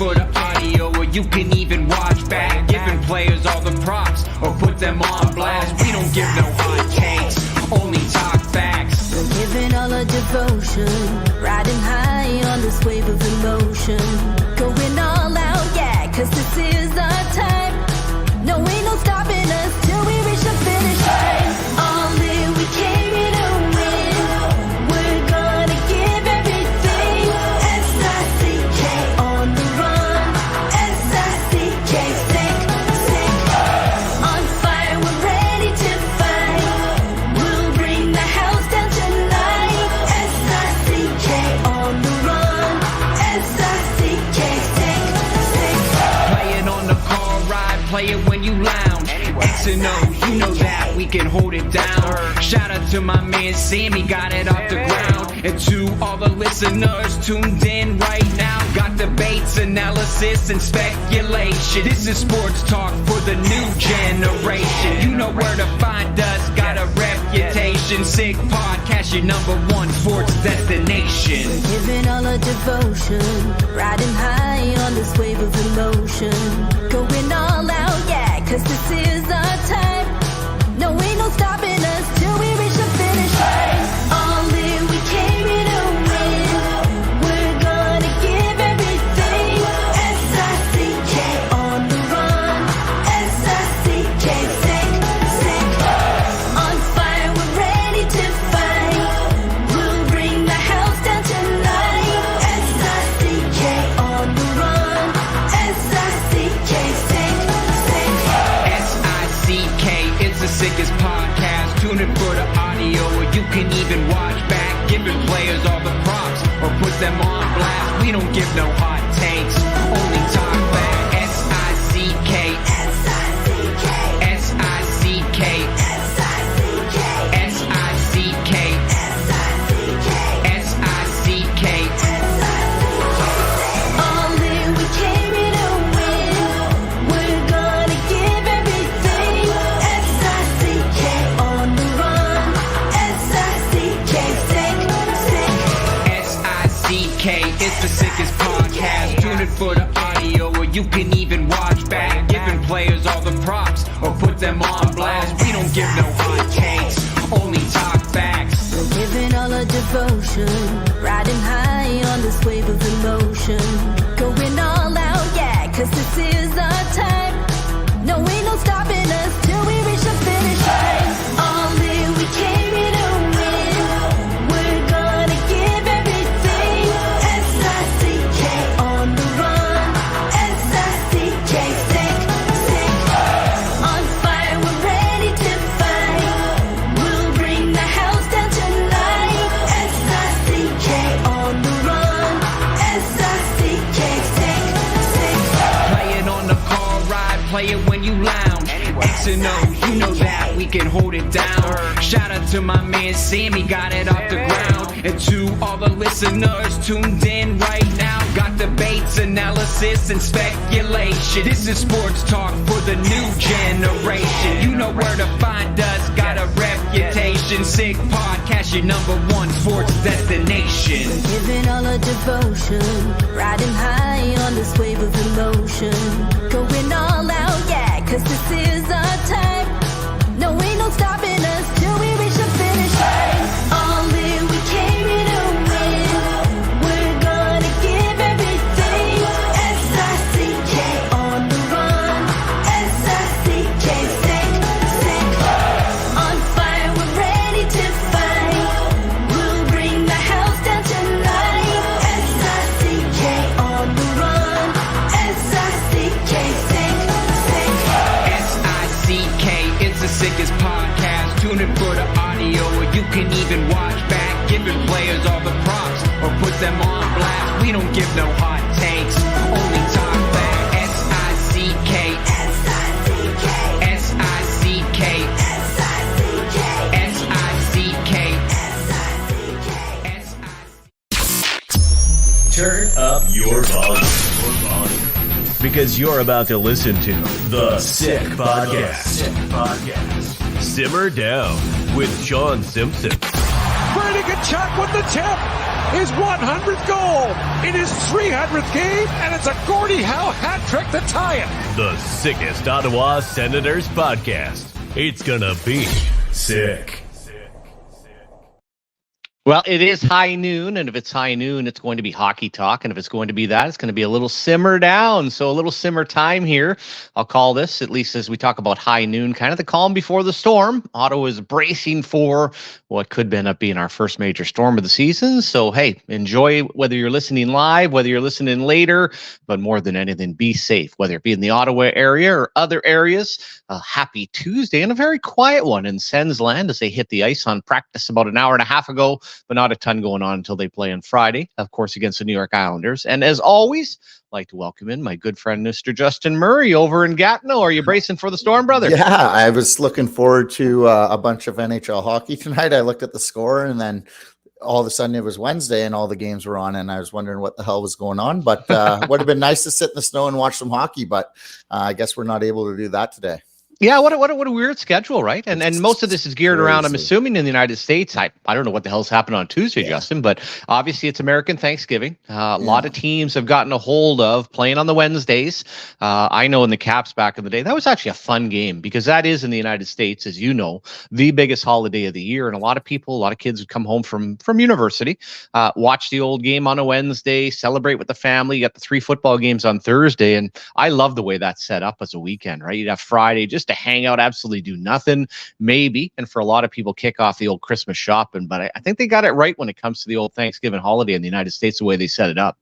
for the audio, or you can even watch back. Giving players all the props, or put them on blast. We don't give no hot takes, only talk facts. We're giving all our devotion, riding high on this wave of emotion. Going all out, yeah, cause this is our time. No, ain't no stopping us till we reach the finish line. All in, we came here to win. We're gonna give everything. S-I-C-K on the run. S-I-C-K, sick, sick. On fire, we're ready to fight. We'll bring the house down tonight. S-I-C-K on the run. S-I-C-K, sick, sick. Play it on the car ride, play it when you lounge. X and O, you know that we can hold it down. Shout out to my man Sammy, got it off the ground. And to all the listeners tuned in right now, got debates, analysis, and speculation. This is sports talk for the new generation. You know where to find us, got a reputation. Sick podcast, your #1 sports destination. Giving all our devotion, riding high on this wave of emotion. Going all out, yeah, cause this is our time. No, ain't no stopping us till we reach the finish line. All in, we came here to win. We're gonna give everything. S-I-C-K on the run. S-I-C-K, sick, sick. On fire, we're ready to fight. We'll bring the house down tonight. S-I-C-K on the run. S-I-C-K, sick, sick. S-I-C-K, it's the sickest podcast. Tune in for the audio, or you can even watch back. Giving players all the props, or put them on blast. We don't give no hot takes, only talk back. S-I-C-K, S-I-C-K, S-I-C-K, S-I-C-K, S-I-C-K, S-I-C-K, S-I-C-K. All in, we came here to win. We're gonna give everything. S-I-C-K on the run. S-I-C-K, sick, sick. S-I-C-K, it's the sickest podcast. Tune in for the audio, or you can even watch back. Giving players all the props, or put them on blast. We don't give no hot takes, only talk facts. We're giving all our devotion, riding high on this wave of emotion. Going all out, yeah, cause this is our time. No, ain't no stopping us till we reach the finish line. All in, we came here to win. We're gonna give everything. S-I-C-K on the run. S-I-C-K, sick, sick. On fire, we're ready to fight. We'll bring the house down tonight. S-I-C-K on the run. S-I-C-K, sick, sick. Play it on the car ride, play it when you lounge. X and O, you know that we can hold it down. Shout out to my man Sammy, got it off the ground. And to all the listeners tuned in right now, got debates, analysis, and speculation. This is sports talk for the new generation. You know where to find us, got a reputation. Sick podcast, your #1 sports destination. Giving all our devotion, riding high on this wave of emotion. Going all out, yeah, cause this is our time. No, ain't no stopping us till we reach the finish line. All in, we came here to win. We're gonna give everything. S-I-C-K on the run. S-I-C-K, sick, sick. On fire, we're ready to fight. We'll bring the house down tonight. S-I-C-K on the run. S-I-C-K, sick, sick. S-I-C-K, it's the sickest podcast. Tune in for the audio, or you can even watch back. Giving players all the props, or put them on blast. We don't give no hot takes, only talk back. S-I-C-K, S-I-C-K, S-I-C-K, S-I-C-K, S-I-C-K, S-I-C-K. Turn up your volume. Because you're about to listen to The Sick Podcast. Simmer Down with Shawn Simpson. Brady can check with the tip. his 100th goal in his 300th game, and it's a Gordie Howe hat trick to tie it. The sickest Ottawa Senators podcast. It's gonna be sick. Well, it is high noon, and if it's high noon, it's going to be hockey talk, and if it's going to be that, it's going to be a little simmer down, so a little simmer time here. I'll call this, at least as we talk about high noon, kind of the calm before the storm. Ottawa is bracing for what could end up being our first major storm of the season, so hey, enjoy whether you're listening live, whether you're listening later, but more than anything, be safe, whether it be in the Ottawa area or other areas. A happy Tuesday, and a very quiet one in Sens land as they hit the ice on practice about an hour and a half ago, but not a ton going on until they play on Friday, of course, against the New York Islanders. And as always, I'd like to welcome in my good friend, Mr. Justin Murray over in Gatineau. Are you bracing for the storm, brother? Yeah, I was looking forward to a bunch of NHL hockey tonight. I looked at the score, and then all of a sudden it was Wednesday and all the games were on, and I was wondering what the hell was going on. But would have been nice to sit in the snow and watch some hockey, but I guess we're not able to do that today. Yeah, what a weird schedule, right? And most of this is geared around, I'm assuming, in the United States. I don't know what the hell's happened on Tuesday, Justin, but obviously it's American Thanksgiving. A lot of teams have gotten a hold of playing on the Wednesdays. I know in the Caps back in the day, that was actually a fun game because that is in the United States, as you know, the biggest holiday of the year. And a lot of kids would come home from university, watch the old game on a Wednesday, celebrate with the family. You got the 3 football games on Thursday. And I love the way that's set up as a weekend, right? You'd have Friday just to hang out, absolutely do nothing, maybe. And for a lot of people, kick off the old Christmas shopping. But I think they got it right when it comes to the old Thanksgiving holiday in the United States, the way they set it up.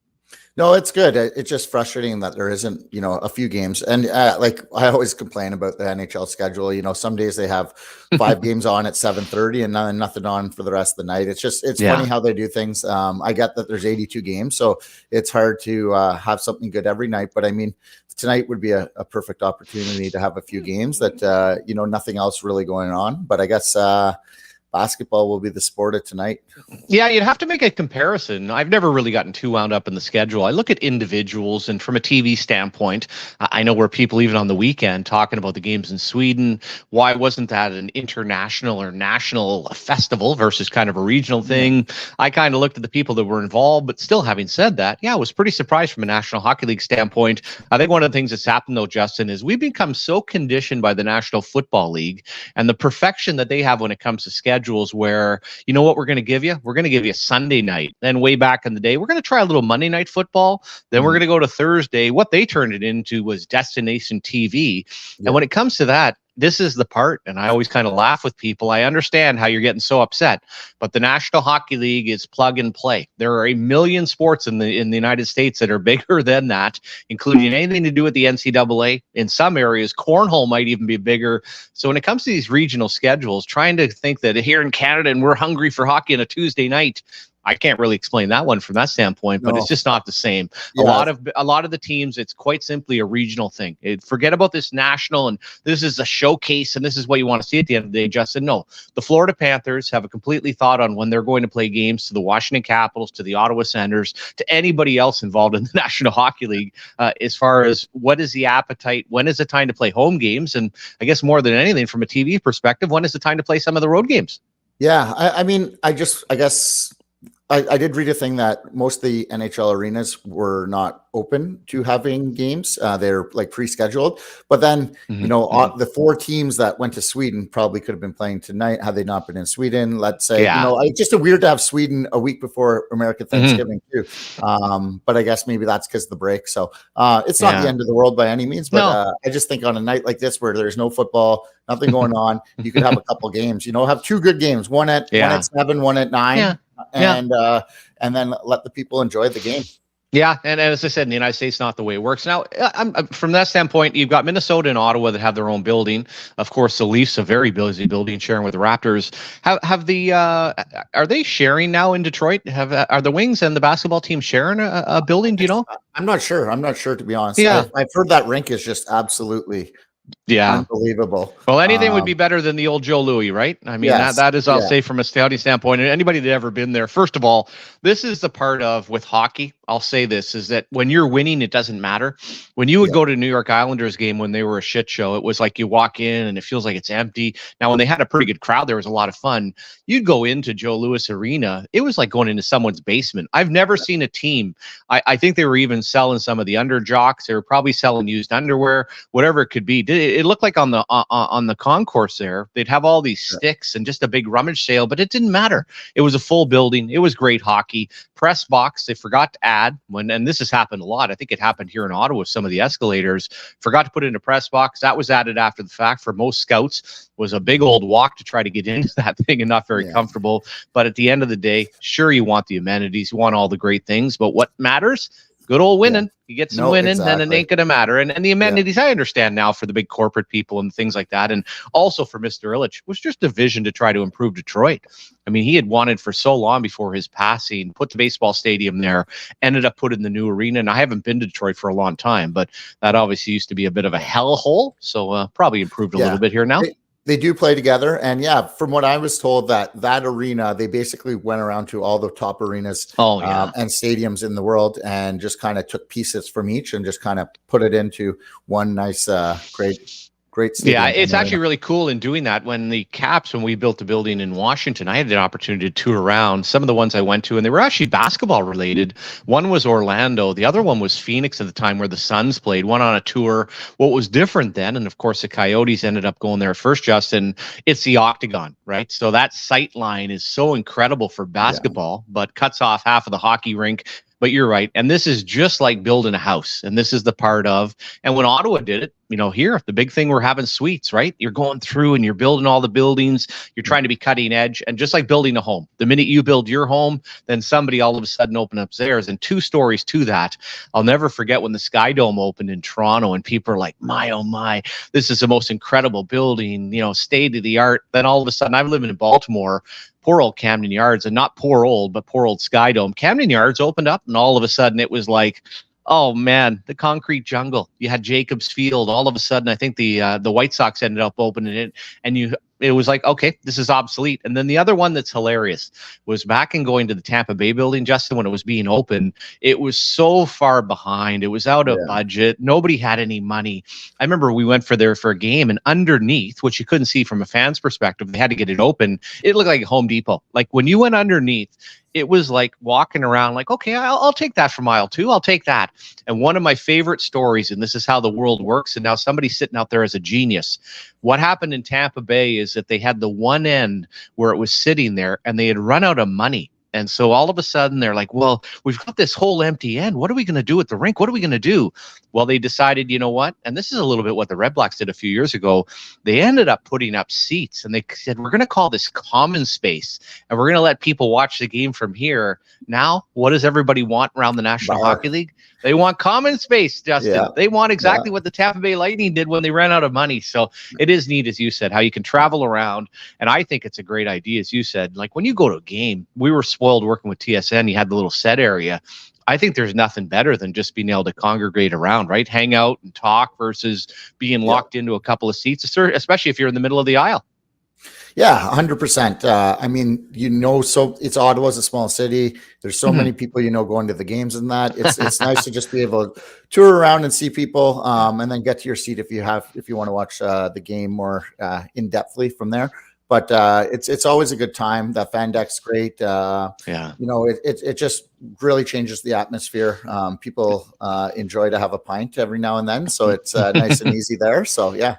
No, it's good. It's just frustrating that there isn't, a few games. And like I always complain about the NHL schedule. Some days they have 5 games on at 7:30 and nothing on for the rest of the night. It's funny how they do things. I get that there's 82 games, so it's hard to have something good every night. But I mean, tonight would be a perfect opportunity to have a few games that, nothing else really going on. But I guess basketball will be the sport of tonight. Yeah, you'd have to make a comparison. I've never really gotten too wound up in the schedule. I look at individuals, and from a TV standpoint, I know where people even on the weekend talking about the games in Sweden. Why wasn't that an international or national festival versus kind of a regional thing? I kind of looked at the people that were involved, but still, having said that, I was pretty surprised from a National Hockey League standpoint. I think one of the things that's happened, though, Justin, is we've become so conditioned by the National Football League and the perfection that they have when it comes to schedules, where, you know what we're going to give you? We're going to give you Sunday night. Then way back in the day, we're going to try a little Monday night football. Then we're going to go to Thursday. What they turned it into was destination TV. And when it comes to that, this is the part, and I always kind of laugh with people. I understand how you're getting so upset, but the National Hockey League is plug and play. There are a million sports in the United States that are bigger than that, including anything to do with the NCAA. In some areas, cornhole might even be bigger. So when it comes to these regional schedules, trying to think that here in Canada and we're hungry for hockey on a Tuesday night, I can't really explain that one from that standpoint, but it's just not the same. A lot of the teams, it's quite simply a regional thing. Forget about this national, and this is a showcase, and this is what you want to see at the end of the day, Justin. No, the Florida Panthers have a completely thought on when they're going to play games to the Washington Capitals, to the Ottawa Senators, to anybody else involved in the National Hockey League, as far as what is the appetite, when is the time to play home games, and I guess more than anything from a TV perspective, when is the time to play some of the road games? Yeah, I mean, I guess I did read a thing that most of the NHL arenas were not open to having games. They're like pre-scheduled, but then, the 4 teams that went to Sweden probably could have been playing tonight had they not been in Sweden. Let's say, it's just weird to have Sweden a week before American Thanksgiving too. But I guess maybe that's because of the break. So it's not the end of the world by any means, but I just think on a night like this where there's no football, nothing going on, you could have a couple games, have 2 good games, one at 7, one at 9. And then let the people enjoy the game. Yeah, and as I said, in the United States, not the way it works. Now, from that standpoint, you've got Minnesota and Ottawa that have their own building. Of course, the Leafs, a very busy building, sharing with the Raptors. Are they sharing now in Detroit? Are the Wings and the basketball team sharing a building? Do you know? I'm not sure. To be honest. Yeah, I've heard that rink is just absolutely Yeah. Unbelievable. Well, anything would be better than the old Joe Louis, right? I mean, Yes, that is, I'll yeah. say from a scouting standpoint, and anybody that ever been there, first of all, this is the part of with hockey, I'll say this, is that when you're winning, it doesn't matter. When you would go to New York Islanders game when they were a shit show, it was like you walk in and it feels like it's empty. Now, when they had a pretty good crowd, there was a lot of fun. You'd go into Joe Louis Arena, it was like going into someone's basement. I've never seen a team. I think they were even selling some of the under jocks. They were probably selling used underwear, whatever it could be. It looked like on the concourse there, they'd have all these sticks and just a big rummage sale, but it didn't matter. It was a full building. It was great hockey. Press box, they forgot to add and this has happened a lot. I think it happened here in Ottawa with some of the escalators. Forgot to put in a press box. That was added after the fact. For most scouts, was a big old walk to try to get into that thing and not very comfortable. But at the end of the day, sure, you want the amenities, you want all the great things, but what matters? Good old winning. You get some winning, then it ain't going to matter. And the amenities, I understand now for the big corporate people and things like that. And also for Mr. Illich, was just a vision to try to improve Detroit. I mean, he had wanted for so long before his passing, put the baseball stadium there, ended up putting the new arena. And I haven't been to Detroit for a long time, but that obviously used to be a bit of a hellhole. So probably improved a little bit here now. They do play together. And from what I was told, that arena, they basically went around to all the top arenas and stadiums in the world and just kind of took pieces from each and just kind of put it into one nice, great stadium. Yeah, it's actually really cool in doing that. When we built the building in Washington, I had the opportunity to tour around some of the ones I went to, and they were actually basketball related. One was Orlando. The other one was Phoenix at the time where the Sens played, one on a tour. What was different then, and of course the Coyotes ended up going there first, Justin, it's the Octagon, right? So that sight line is so incredible for basketball, but cuts off half of the hockey rink. But you're right. And this is just like building a house. And this is the part of, and when Ottawa did it, here, the big thing, we're having suites, right? You're going through and you're building all the buildings. You're trying to be cutting edge. And just like building a home, the minute you build your home, then somebody all of a sudden opens up theirs. And two stories to that. I'll never forget when the Sky Dome opened in Toronto and people are like, my, oh my, this is the most incredible building, state of the art. Then all of a sudden, I'm living in Baltimore, poor old Camden Yards, and not poor old, but poor old Sky Dome. Camden Yards opened up, and all of a sudden it was like, oh man, the concrete jungle. You had Jacobs Field. All of a sudden, I think the White Sox ended up opening it, and it was like, okay, this is obsolete. And then the other one that's hilarious was back in going to the Tampa Bay building, Justin, when it was being open, it was so far behind. It was out of budget. Nobody had any money. I remember we went for a game, and underneath, which you couldn't see from a fan's perspective, they had to get it open. It looked like a Home Depot. Like when you went underneath, it was like walking around like, okay, I'll take that from aisle 2. I'll take that. And one of my favorite stories, and this is how the world works, and now somebody's sitting out there as a genius. What happened in Tampa Bay is that they had the one end where it was sitting there and they had run out of money. And so all of a sudden they're like, well, we've got this whole empty end. What are we going to do with the rink? What are we going to do? Well, they decided, you know what? And this is a little bit what the Red Blacks did a few years ago. They ended up putting up seats and they said, we're going to call this common space and we're going to let people watch the game from here. Now, what does everybody want around the National Hockey League? They want common space, Justin. Yeah. They want exactly what the Tampa Bay Lightning did when they ran out of money. So it is neat, as you said, how you can travel around. And I think it's a great idea, as you said. Like when you go to a game, we were spoiled working with TSN. You had the little set area. I think there's nothing better than just being able to congregate around, right? Hang out and talk versus being locked into a couple of seats, especially if you're in the middle of the aisle. Yeah, 100%. I mean, so it's Ottawa's a small city. There's so many people, going to the games and that. It's nice to just be able to tour around and see people, and then get to your seat if you want to watch the game more in depthly from there. But it's always a good time. That fan deck's great. It just really changes the atmosphere. People enjoy to have a pint every now and then, so it's nice and easy there. So yeah.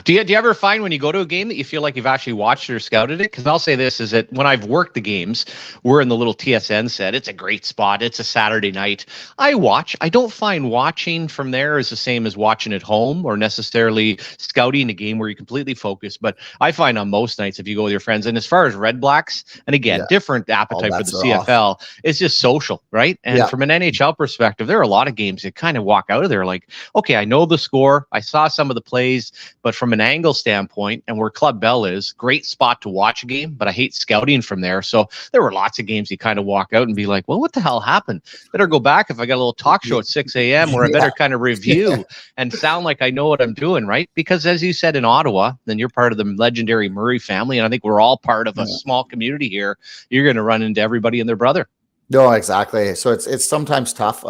Do you ever find when you go to a game that you feel like you've actually watched it or scouted it? Because I'll say this is that when I've worked the games, we're in the little TSN set. It's a great spot. It's a Saturday night. I watch. I don't find watching from there is the same as watching at home or necessarily scouting a game where you're completely focused. But I find on most nights if you go with your friends, and as far as Red Blacks, and again, different appetite for the CFL, it's just social. social, right? And from an NHL perspective, there are a lot of games that kind of walk out of there like, okay, I know the score, I saw some of the plays, but from an angle standpoint, and where Club Bell is, great spot to watch a game, but I hate scouting from there. So there were lots of games you kind of walk out and be like, well, what the hell happened? Better go back if I got a little talk show at 6 a.m. where I better kind of review and sound like I know what I'm doing, right? Because as you said in Ottawa, then you're part of the legendary Murray family, and I think we're all part of a small community here. You're going to run into everybody and their brother. No, exactly. So it's sometimes tough.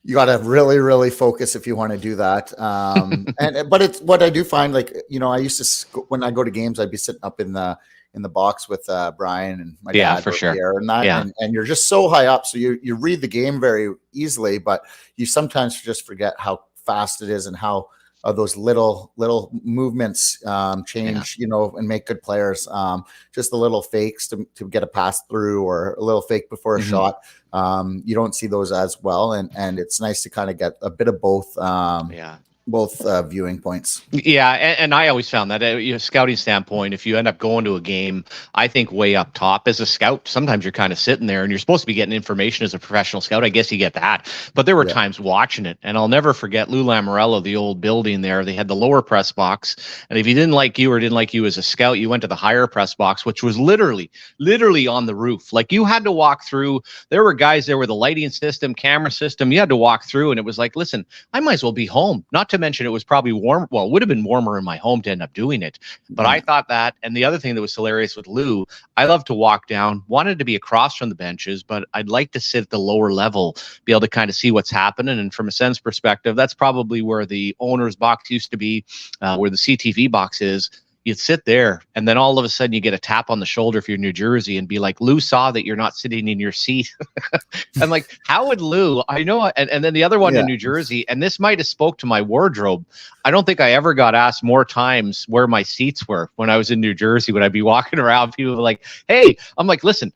You got to really, really focus if you want to do that. But it's what I do find, like, I used to, when I go to games, I'd be sitting up in the box with Brian and my dad for sure. Pierre and that, and you're just so high up. So you read the game very easily, but you sometimes just forget how fast it is and how those little movements change, and make good players. Just the little fakes to get a pass through, or a little fake before a shot. You don't see those as well, and it's nice to kind of get a bit of both. Both viewing points. Yeah, and I always found that scouting standpoint, if you end up going to a game, I think way up top as a scout, sometimes you're kind of sitting there and you're supposed to be getting information as a professional scout. I guess you get that. But there were times watching it, and I'll never forget Lou Lamorello, the old building there. They had the lower press box, and if he didn't like you or didn't like you as a scout, you went to the higher press box, which was literally on the roof. Like, you had to walk through. There were guys there with the lighting system, camera system. You had to walk through, and it was like, listen, I might as well be home. Not to mention it was probably warm. Well, it would have been warmer in my home to end up doing it. But I thought that, and the other thing that was hilarious with Lou, I love to walk down, wanted to be across from the benches, but I'd like to sit at the lower level, be able to kind of see what's happening. And from a Sens perspective, that's probably where the owner's box used to be, where the CTV box is. You'd sit there, and then all of a sudden you get a tap on the shoulder if you're in New Jersey and be like, Lou saw that you're not sitting in your seat. I'm like, how would Lou, I know. And then the other one in New Jersey, and this might have spoke to my wardrobe. I don't think I ever got asked more times where my seats were when I was in New Jersey. When I'd be walking around, people were like, hey, I'm like, listen,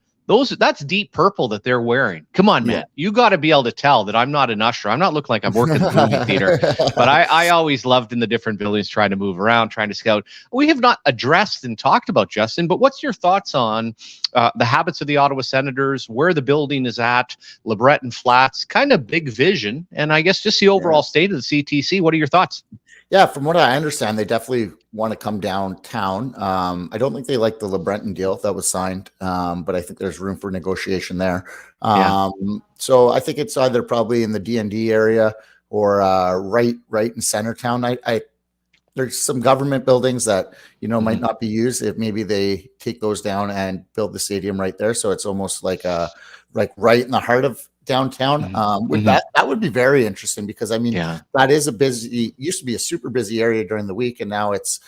that's deep purple that they're wearing. Come on, man. You got to be able to tell that I'm not an usher. I'm not looking like I'm working in the movie theater. But I always loved in the different buildings, trying to move around, trying to scout. We have not addressed and talked about, Justin, but what's your thoughts on the habits of the Ottawa Senators, where the building is at, LeBreton Flats, kind of big vision, and I guess just the overall state of the CTC. What are your thoughts? Yeah, from what I understand, they definitely want to come downtown. I don't think they like the LeBreton deal that was signed, but I think there's room for negotiation there. So I think it's either probably in the D&D area or right in Centertown. There's some government buildings that might not be used. If maybe they take those down and build the stadium right there, so it's almost like right in the heart of downtown. That would be very interesting, because that is used to be a super busy area during the week, and now it's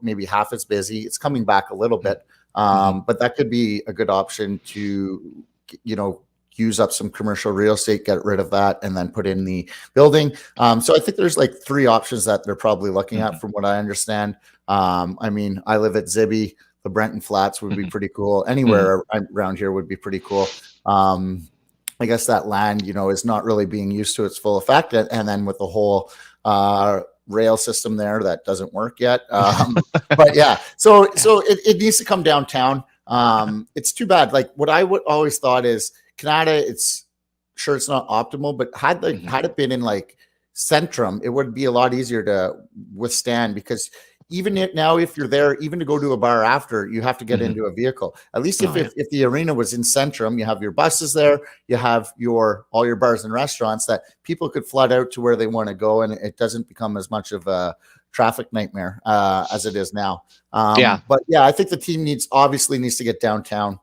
maybe half as busy. It's coming back a little bit, but that could be a good option to use up some commercial real estate, get rid of that, and then put in the building. So I think there's like 3 options that they're probably looking at, from what I understand. I live at Zibby. The Brenton Flats would be pretty cool. Anywhere around here would be pretty cool. I guess that land, is not really being used to its full effect. And then with the whole rail system there, that doesn't work yet. But yeah, so it needs to come downtown. It's too bad. Like, what I would always thought is Canada, it's not optimal, but had it been in like Centrum, it would be a lot easier to withstand, because even now, if you're there, even to go to a bar after, you have to get into a vehicle. At least if the arena was in Centrum, you have your buses there, you have all your bars and restaurants that people could flood out to where they want to go, and it doesn't become as much of a traffic nightmare as it is now. But yeah, I think the team obviously needs to get downtown.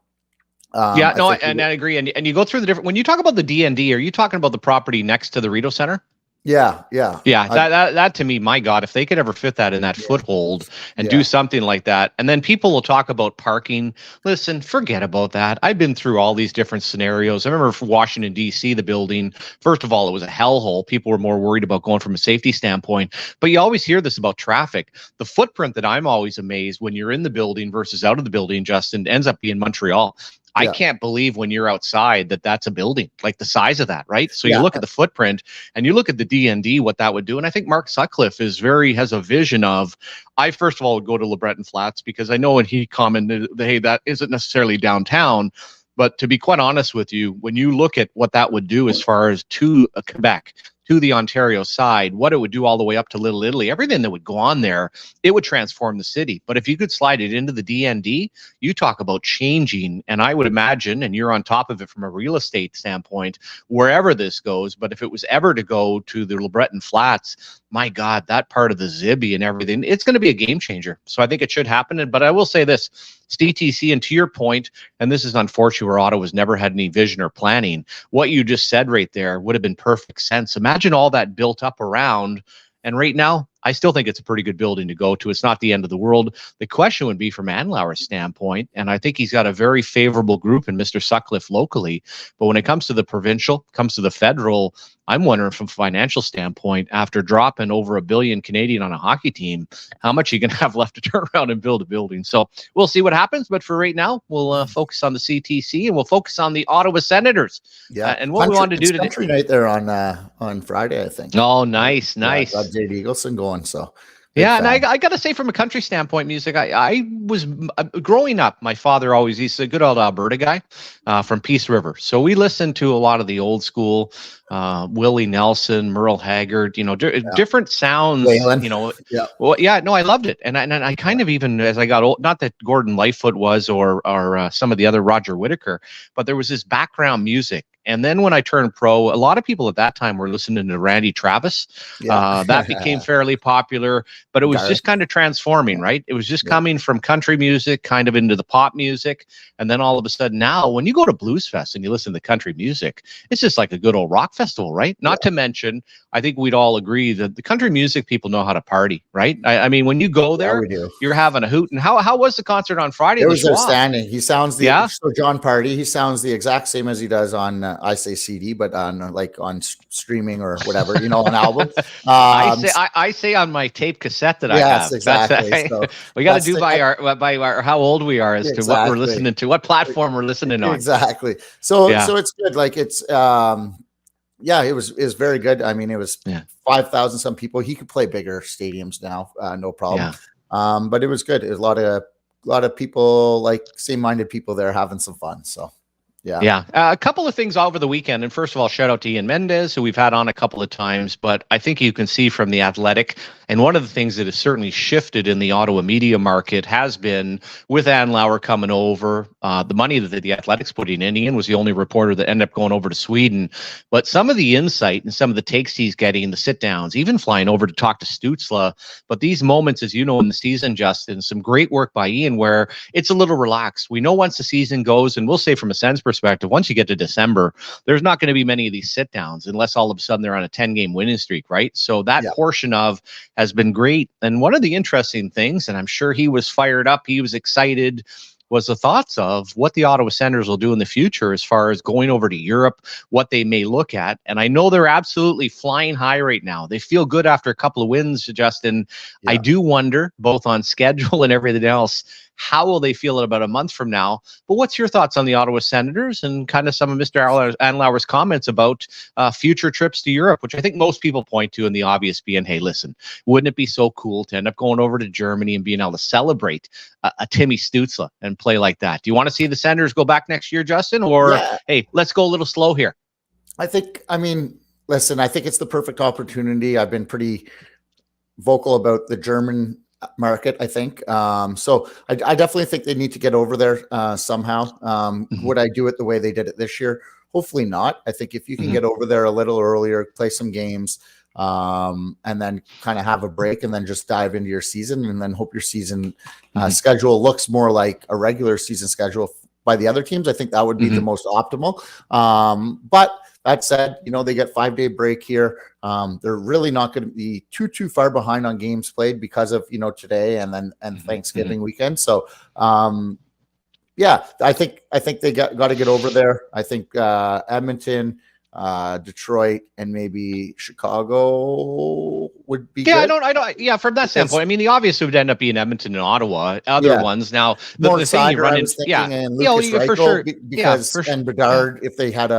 I agree. And you go through the different. When you talk about the D&D, are you talking about the property next to the Rito Center? Yeah. That to me, my God, if they could ever fit that in that foothold and do something like that. And then people will talk about parking. Listen, forget about that. I've been through all these different scenarios. I remember for Washington, D.C., the building, first of all, it was a hellhole. People were more worried about going from a safety standpoint. But you always hear this about traffic. The footprint that I'm always amazed when you're in the building versus out of the building, Justin, ends up being Montreal. I can't believe when you're outside that's a building, like the size of that, right? So you look at the footprint and you look at the D&D, what that would do. And I think Mark Sutcliffe has a vision of, I first of all would go to LeBreton Flats, because I know when he commented, hey, that isn't necessarily downtown, But to be quite honest with you, when you look at what that would do as far as to Quebec, to the Ontario side, what it would do all the way up to Little Italy, everything that would go on there, it would transform the city. But if you could slide it into the DND, you talk about changing. And I would imagine, and you're on top of it from a real estate standpoint, wherever this goes, but if it was ever to go to the LeBreton Flats, my God, that part of the Zibby and everything, it's going to be a game changer. So I think it should happen. But I will say this, DTC, and to your point, and this is unfortunate where Ottawa's never had any vision or planning, what you just said right there would have been perfect sense. Imagine all that built up around. And right now, I still think it's a pretty good building to go to. It's not the end of the world. The question would be from Andlauer's standpoint, and I think he's got a very favorable group in Mr. Sutcliffe locally. But when it comes to the provincial, comes to the federal, I'm wondering from a financial standpoint, after dropping over $1 billion Canadian on a hockey team, how much are you going to have left to turn around and build a building? So we'll see what happens. But for right now, we'll focus on the CTC and we'll focus on the Ottawa Senators. Yeah, and what we wanted to do today. Country night there on Friday, I think. Oh, nice. Got Jade Eagleson going. So yeah, and I got to say, from a country standpoint, music, I was growing up. My father he's a good old Alberta guy from Peace River. So we listened to a lot of the old school Willie Nelson, Merle Haggard, different sounds, Yeah. Well, yeah, no, I loved it. And I kind of, even as I got old, not that Gordon Lightfoot was or some of the other Roger Whittaker, but there was this background music. And then when I turned pro, a lot of people at that time were listening to Randy Travis. That became fairly popular, but it was just kind of transforming, right? It was just coming from country music kind of into the pop music. And then all of a sudden now, when you go to Blues Fest and you listen to country music, it's just like a good old rock festival, right? Not to mention, I think we'd all agree that the country music people know how to party, right? I mean, when you go there, you're having a hoot. And how was the concert on Friday? It was outstanding. He sounds so John Party, he sounds the exact same as he does on I say CD, but on streaming or whatever, on album. I say on my tape cassette that I have. Yes, exactly. So we got to do by our how old we are as to what we're listening to, what platform we're listening on. Exactly. So it's good. Like it's it was very good. I mean, it was 5,000 some people. He could play bigger stadiums now, no problem. But it was good. It was a lot of people, like same-minded people there having some fun. So. Yeah. A couple of things over the weekend. And first of all, shout out to Ian Mendez, who we've had on a couple of times. But I think you can see from the Athletic, and one of the things that has certainly shifted in the Ottawa media market has been with Andlauer coming over, the money that the Athletic's putting in. Ian was the only reporter that ended up going over to Sweden. But some of the insight and some of the takes he's getting, the sit-downs, even flying over to talk to Stützle. But these moments, as you know, in the season, Justin, some great work by Ian where it's a little relaxed. We know once the season goes, and we'll say from a Sens perspective, once you get to December, there's not going to be many of these sit downs unless all of a sudden they're on a 10-game winning streak, right? So that portion of has been great. And one of the interesting things, and I'm sure he was fired up, he was excited, was the thoughts of what the Ottawa Senators will do in the future as far as going over to Europe, what they may look at. And I know they're absolutely flying high right now. They feel good after a couple of wins, Justin. I do wonder, both on schedule and everything else, how will they feel in about a month from now? But what's your thoughts on the Ottawa Senators and kind of some of Mr. Andlauer's comments about future trips to Europe, which I think most people point to, and the obvious being, hey, listen, wouldn't it be so cool to end up going over to Germany and being able to celebrate a Timmy Stützle and play like that? Do you want to see the Senators go back next year, Justin? Or, hey, let's go a little slow here? I think it's the perfect opportunity. I've been pretty vocal about the German market, I think. So I definitely think they need to get over there somehow. Would I do it the way they did it this year? Hopefully not. I think if you can get over there a little earlier, play some games, and then kind of have a break and then just dive into your season and then hope your season schedule looks more like a regular season schedule by the other teams. I think that would be the most optimal. But that said, they get 5-day break here. They're really not going to be too far behind on games played because of, today and Thanksgiving weekend. So, I think they got to get over there. I think Edmonton, Detroit, and maybe Chicago would be Yeah, good. I don't. Yeah, from that standpoint, I mean, the obvious would end up being Edmonton and Ottawa. Other ones now, the thing you run I in, was thinking, and you know, Lucas you for Reichel, sure, because and Bedard, if they had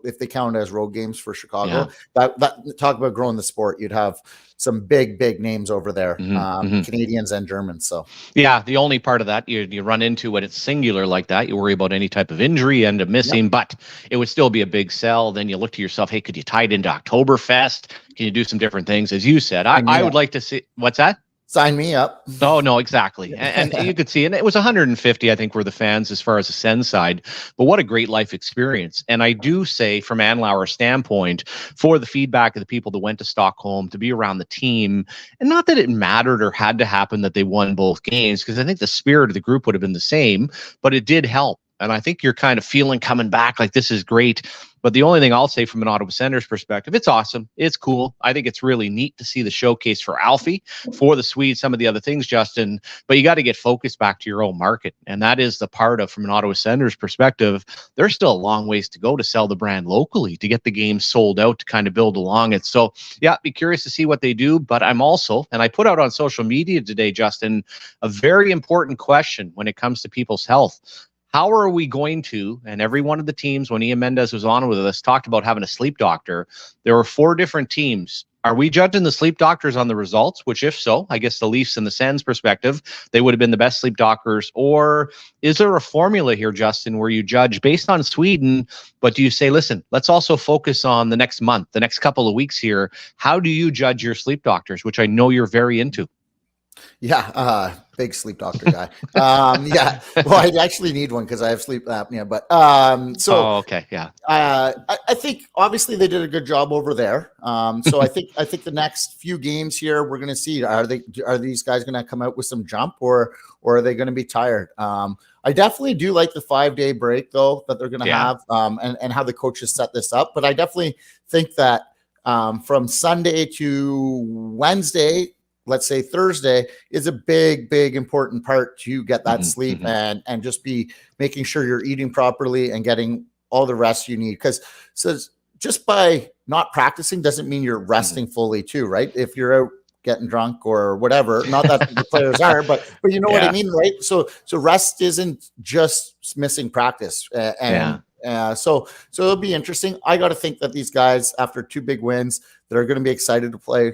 if they counted as road games for Chicago, that talk about growing the sport, you'd have some big names over there, Canadians and Germans. So yeah, the only part of that you run into when it's singular like that, you worry about any type of injury and a missing, but it would still be a big sell. Then you look to yourself, hey, could you tie it into Oktoberfest? Can you do some different things? As you said, I would like to see what's that. Sign me up. Oh, no, exactly. And you could see, and it was 150, I think, were the fans as far as the Sens side. But what a great life experience. And I do say, from Andlauer's standpoint, for the feedback of the people that went to Stockholm, to be around the team, and not that it mattered or had to happen that they won both games, because I think the spirit of the group would have been the same, but it did help. And I think you're kind of feeling coming back like this is great. But the only thing I'll say from an Ottawa Senators perspective, it's awesome. It's cool. I think it's really neat to see the showcase for Alfie, for the Swedes, some of the other things, Justin. But you got to get focused back to your own market. And that is the part of, from an Ottawa Senators perspective, there's still a long ways to go to sell the brand locally, to get the game sold out, to kind of build along it. So, yeah, be curious to see what they do. But I'm also, and I put out on social media today, Justin, a very important question when it comes to people's health. How are we going to, and every one of the teams, when Ian Mendez was on with us, talked about having a sleep doctor. There were 4 different teams. Are we judging the sleep doctors on the results? Which, if so, I guess the Leafs and the Sens perspective, they would have been the best sleep doctors. Or is there a formula here, Justin, where you judge based on Sweden, but do you say, listen, let's also focus on the next month, the next couple of weeks here? How do you judge your sleep doctors, which I know you're very into? Yeah, big sleep doctor guy. Yeah, well, I actually need one because I have sleep apnea. But okay, yeah. I think obviously they did a good job over there. So I think the next few games here we're going to see, are these guys going to come out with some jump, or are they going to be tired? I definitely do like the 5-day break though that they're going to have, and how the coaches set this up. But I definitely think that from Sunday to Wednesday, let's say Thursday, is a big important part to get that sleep and just be making sure you're eating properly and getting all the rest you need. Because just by not practicing doesn't mean you're resting fully too, right? If you're out getting drunk or whatever, not that the players are, but you know what I mean, right? So rest isn't just missing practice. So it'll be interesting. I got to think that these guys, after 2 big wins, that are going to be excited to play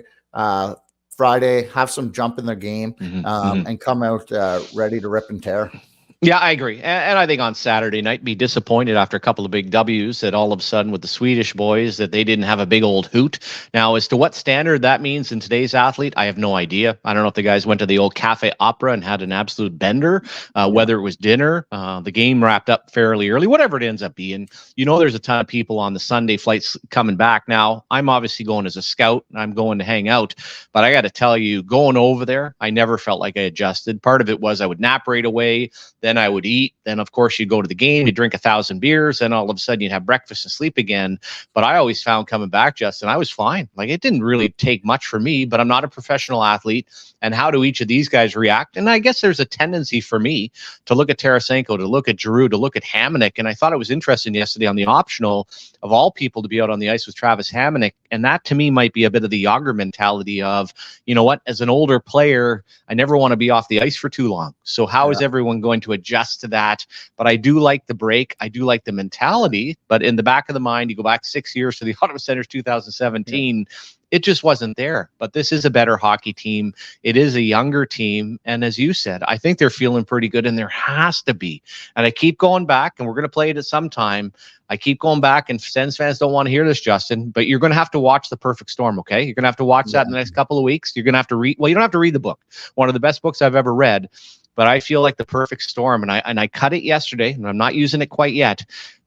Friday, have some jump in their game, and come out ready to rip and tear. Yeah, I agree. And I think on Saturday night, be disappointed after a couple of big W's that all of a sudden with the Swedish boys that they didn't have a big old hoot. Now, as to what standard that means in today's athlete, I have no idea. I don't know if the guys went to the old Cafe Opera and had an absolute bender, whether it was dinner, the game wrapped up fairly early, whatever it ends up being. You know, there's a ton of people on the Sunday flights coming back. Now, I'm obviously going as a scout and I'm going to hang out, but I got to tell you, going over there, I never felt like I adjusted. Part of it was I would nap right away. Then I would eat. Then, of course, you'd go to the game, you'd drink 1,000 beers, and all of a sudden you'd have breakfast and sleep again. But I always found coming back, Justin, I was fine. Like, it didn't really take much for me, but I'm not a professional athlete. And how do each of these guys react? And I guess there's a tendency for me to look at Tarasenko, to look at Giroux, to look at Hamonic. And I thought it was interesting yesterday on the optional, of all people, to be out on the ice with Travis Hamonic. And that, to me, might be a bit of the Yager mentality of, you know what, as an older player, I never want to be off the ice for too long. So how is everyone going to adjust to that? But I do like the break. I do like the mentality. But in the back of the mind, you go back 6 years to the Ottawa Senators 2017, it just wasn't there. But this is a better hockey team. It is a younger team. And as you said, I think they're feeling pretty good, and there has to be. And I keep going back, and we're going to play it at some time. I keep going back, and Sens fans don't want to hear this, Justin, but you're going to have to watch The Perfect Storm, okay? You're going to have to watch that in the next couple of weeks. You're going to have to read, well, you don't have to read the book. One of the best books I've ever read, but I feel like The Perfect Storm, and I cut it yesterday, and I'm not using it quite yet,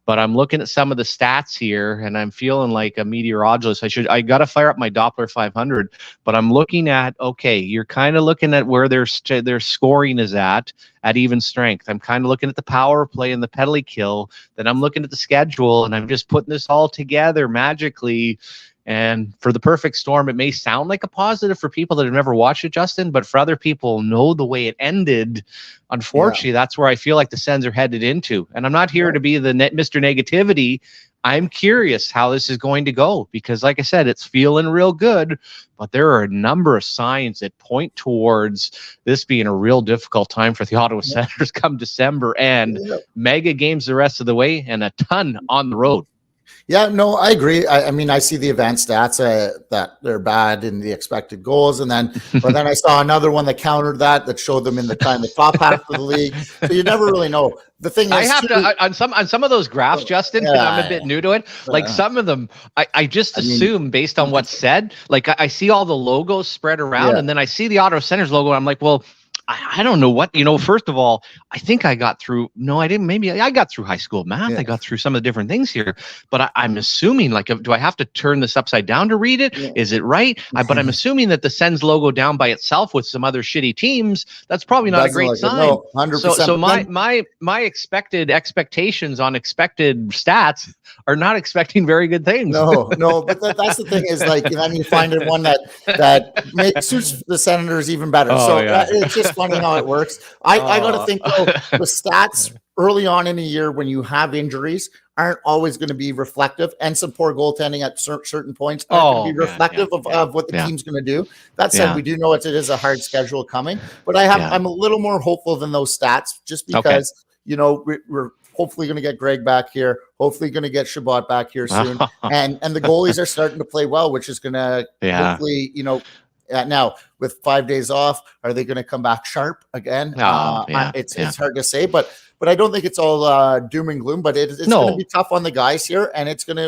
but I'm looking at some of the stats here, and I'm feeling like a meteorologist. I got to fire up my Doppler 500, but I'm looking at, okay, you're kind of looking at where their scoring is at even strength. I'm kind of looking at the power play and the penalty kill. Then I'm looking at the schedule, and I'm just putting this all together magically. And for The Perfect Storm, it may sound like a positive for people that have never watched it, Justin, but for other people know the way it ended, unfortunately, that's where I feel like the Sens are headed into. And I'm not here to be the Mr. Negativity. I'm curious how this is going to go because, like I said, it's feeling real good, but there are a number of signs that point towards this being a real difficult time for the Ottawa Senators come December, and mega games the rest of the way and a ton on the road. Yeah, no, I agree. I mean, I see the advanced stats that they're bad in the expected goals, but then I saw another one that countered that showed them in the top half of the league. So you never really know. The thing is, I have to on some of those graphs, Justin. Yeah, I'm a bit new to it. Like some of them, I just assume based on what's said. Like I see all the logos spread around, and then I see the Ottawa Senators logo, and I'm like, well, I don't know what, first of all, I think I got through, no, I didn't. Maybe I got through high school math. I got through some of the different things here, but I'm assuming do I have to turn this upside down to read it? Is it right? But I'm assuming that the Sens logo down by itself with some other shitty teams, that's probably not a great sign. No, 100%. So my expectations on expected stats are not expecting very good things. No, but that's the thing is like, then you find one that suits the Senators even better. It's just funny how it works. I got to think though, the stats early on in a year when you have injuries aren't always going to be reflective, and some poor goaltending at certain points aren't going to be reflective of what the team's going to do. That said, we do know it is a hard schedule coming, but I'm a little more hopeful than those stats just because we're hopefully going to get Greg back here. Hopefully going to get Shabbat back here soon. and the goalies are starting to play well, which is going to hopefully, now with 5 days off, are they going to come back sharp again? It's hard to say, but I don't think it's all doom and gloom, but it's going to be tough on the guys here, and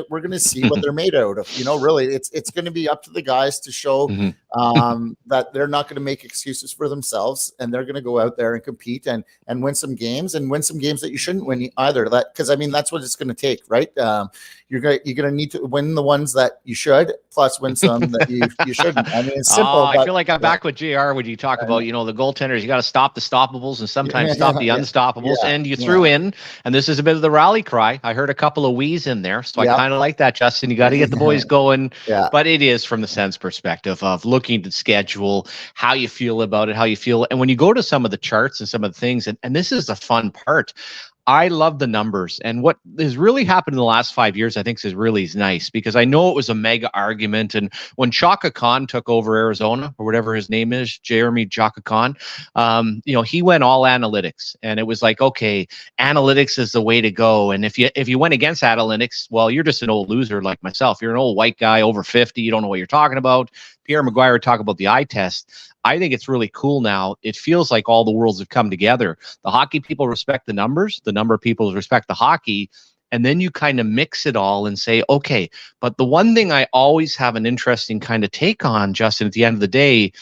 we're going to see what they're made out of. Really, it's going to be up to the guys to show that they're not going to make excuses for themselves, and they're going to go out there and compete and win some games that you shouldn't win either. Because that's what it's going to take, right? You're going to need to win the ones that you should, plus win some that you shouldn't. I mean, it's simple. I feel like I'm back with JR when you talk about the goaltenders. You got to stop the stoppables and sometimes stop the unstoppables. And you threw in, and this is a bit of the rally cry. I heard a couple of wheeze in there, so I kind of like that, Justin. You got to get the boys going. But it is from the Sens perspective of looking to schedule, how you feel about it, how you feel. And when you go to some of the charts and some of the things, and this is the fun part, I love the numbers, and what has really happened in the last 5 years, I think, is really nice because I know it was a mega argument. And when Chaka Khan took over Arizona, or whatever his name is, Jeremy Chaka Khan, he went all analytics, and it was like, okay, analytics is the way to go. And if you went against analytics, well, you're just an old loser like myself. You're an old white guy over 50. You don't know what you're talking about. Pierre McGuire talk about the eye test. I think it's really cool now. It feels like all the worlds have come together. The hockey people respect the numbers. The number of people respect the hockey. And then you kind of mix it all and say, okay, but the one thing I always have an interesting kind of take on, Justin, at the end of the day,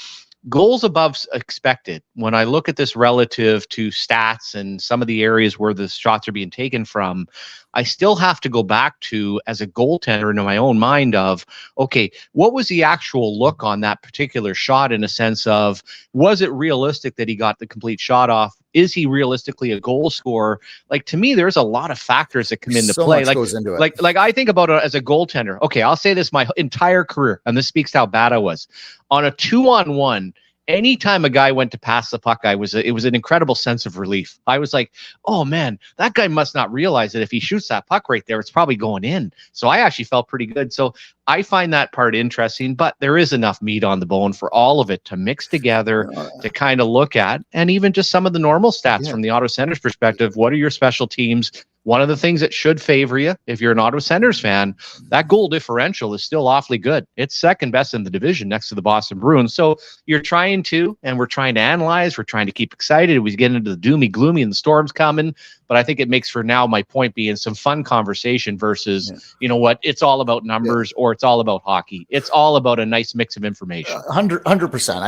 goals above expected. When I look at this relative to stats and some of the areas where the shots are being taken from, I still have to go back to, as a goaltender, into my own mind of, okay, what was the actual look on that particular shot, in a sense of, was it realistic that he got the complete shot off? Is he realistically a goal scorer? Like, to me, there's a lot of factors that come into play. Much goes into it. Like I think about it as a goaltender. Okay, I'll say this my entire career, and this speaks to how bad I was. On a 2-on-1, anytime a guy went to pass the puck, it was an incredible sense of relief. I was like, oh man, that guy must not realize that if he shoots that puck right there, it's probably going in. So I actually felt pretty good. So I find that part interesting, but there is enough meat on the bone for all of it to mix together, to kind of look at, and even just some of the normal stats from the Ottawa Senators perspective. What are your special teams? One of the things that should favor you, if you're an Ottawa Senators fan, that goal differential is still awfully good. It's second best in the division next to the Boston Bruins. So we're trying to analyze, we're trying to keep excited. We get into the doomy, gloomy, and the storm's coming. But I think it makes for now, my point being, some fun conversation versus, it's all about numbers or it's all about hockey. It's all about a nice mix of information. 100%.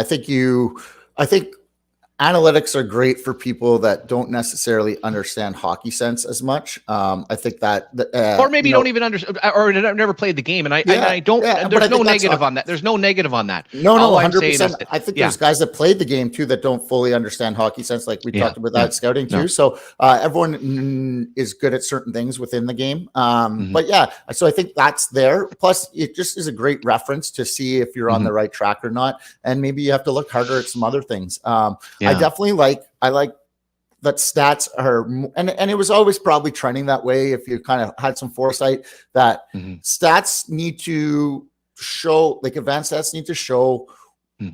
I think analytics are great for people that don't necessarily understand hockey sense as much. I think that, or maybe don't even understand, or never played the game. And I don't. There's no negative on that. There's no negative on that. No, 100%. I think there's guys that played the game too that don't fully understand hockey sense, like we talked about that scouting too. So everyone is good at certain things within the game. But so I think that's there. Plus, it just is a great reference to see if you're on the right track or not, and maybe you have to look harder at some other things. I definitely like that stats are, and it was always probably trending that way if you kind of had some foresight, that stats need to show, like advanced stats need to show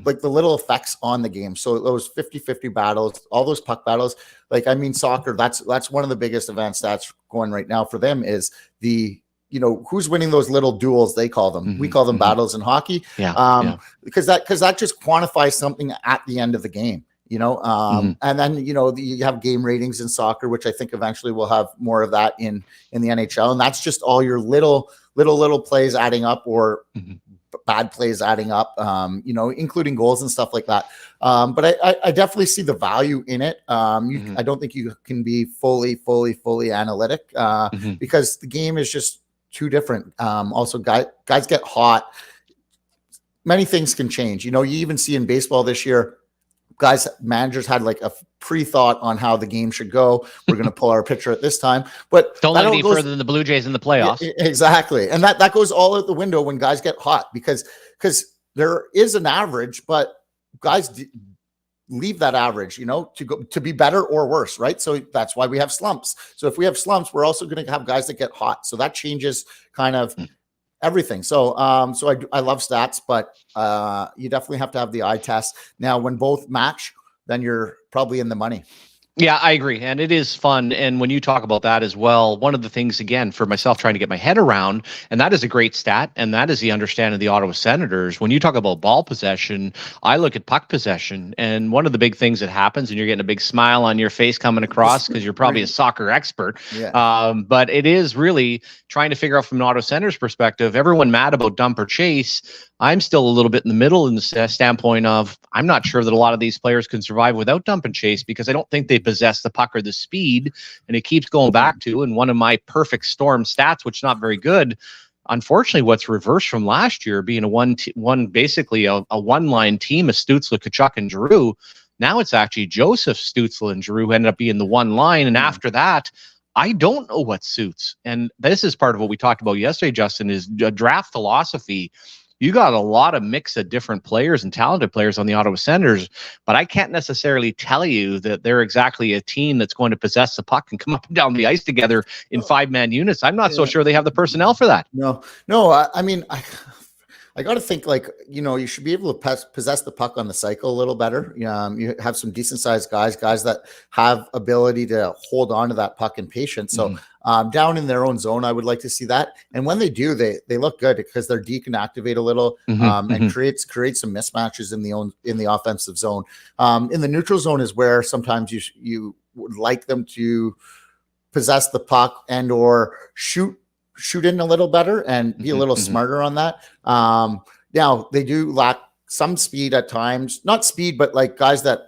like the little effects on the game. So those 50-50 battles, all those puck battles, like, I mean, soccer, that's one of the biggest advanced stats going right now for them is the, you know, who's winning those little duels, they call them. We call them battles in hockey. Because that just quantifies something at the end of the game, you know. And then, you know, you have game ratings in soccer, which I think eventually we'll have more of that in the NHL. And that's just all your little plays adding up, or bad plays adding up, you know, including goals and stuff like that. But I definitely see the value in it. I don't think you can be fully analytic because the game is just too different. Also, guys get hot. Many things can change. You know, you even see in baseball this year, managers had like a pre-thought on how the game should go. We're going to pull our pitcher at this time, but don't let it any further than the Blue Jays in the playoffs. Exactly. And that goes all out the window when guys get hot, because there is an average, but guys leave that average, you know, to be better or worse. Right. So that's why we have slumps. So if we have slumps, we're also going to have guys that get hot. So that changes kind of everything. So I love stats, but you definitely have to have the eye test. Now, when both match, then you're probably in the money. Yeah, I agree. And it is fun. And when you talk about that as well, one of the things, again, for myself trying to get my head around, and that is a great stat, and that is the understanding of the Ottawa Senators. When you talk about ball possession, I look at puck possession. And one of the big things that happens, and you're getting a big smile on your face coming across because you're probably a soccer expert. But it is really trying to figure out from an Ottawa Senators perspective, everyone mad about dump or chase. I'm still a little bit in the middle in the standpoint of I'm not sure that a lot of these players can survive without dump and chase, because I don't think they possess the puck or the speed. And it keeps going back to, and one of my perfect storm stats, which is not very good, unfortunately, what's reversed from last year being basically a one-line team of Stützle, Tkachuk, and Giroux. Now it's actually Joseph, Stützle, and Giroux ended up being the one line. And after that, I don't know what suits. And this is part of what we talked about yesterday, Justin, is a draft philosophy. You got a lot of mix of different players and talented players on the Ottawa Senators, but I can't necessarily tell you that they're exactly a team that's going to possess the puck and come up and down the ice together in 5-man units. I'm not so sure they have the personnel for that. No. I mean, I got to think, like, you know, you should be able to possess the puck on the cycle a little better. You have some decent sized guys that have ability to hold on to that puck and patience. So down in their own zone, I would like to see that. And when they do, they look good because their D can activate a little and create some mismatches in the offensive zone. In the neutral zone is where sometimes you would like them to possess the puck and or shoot in a little better and be a little smarter on that. Now they do lack some speed at times, not speed, but like guys that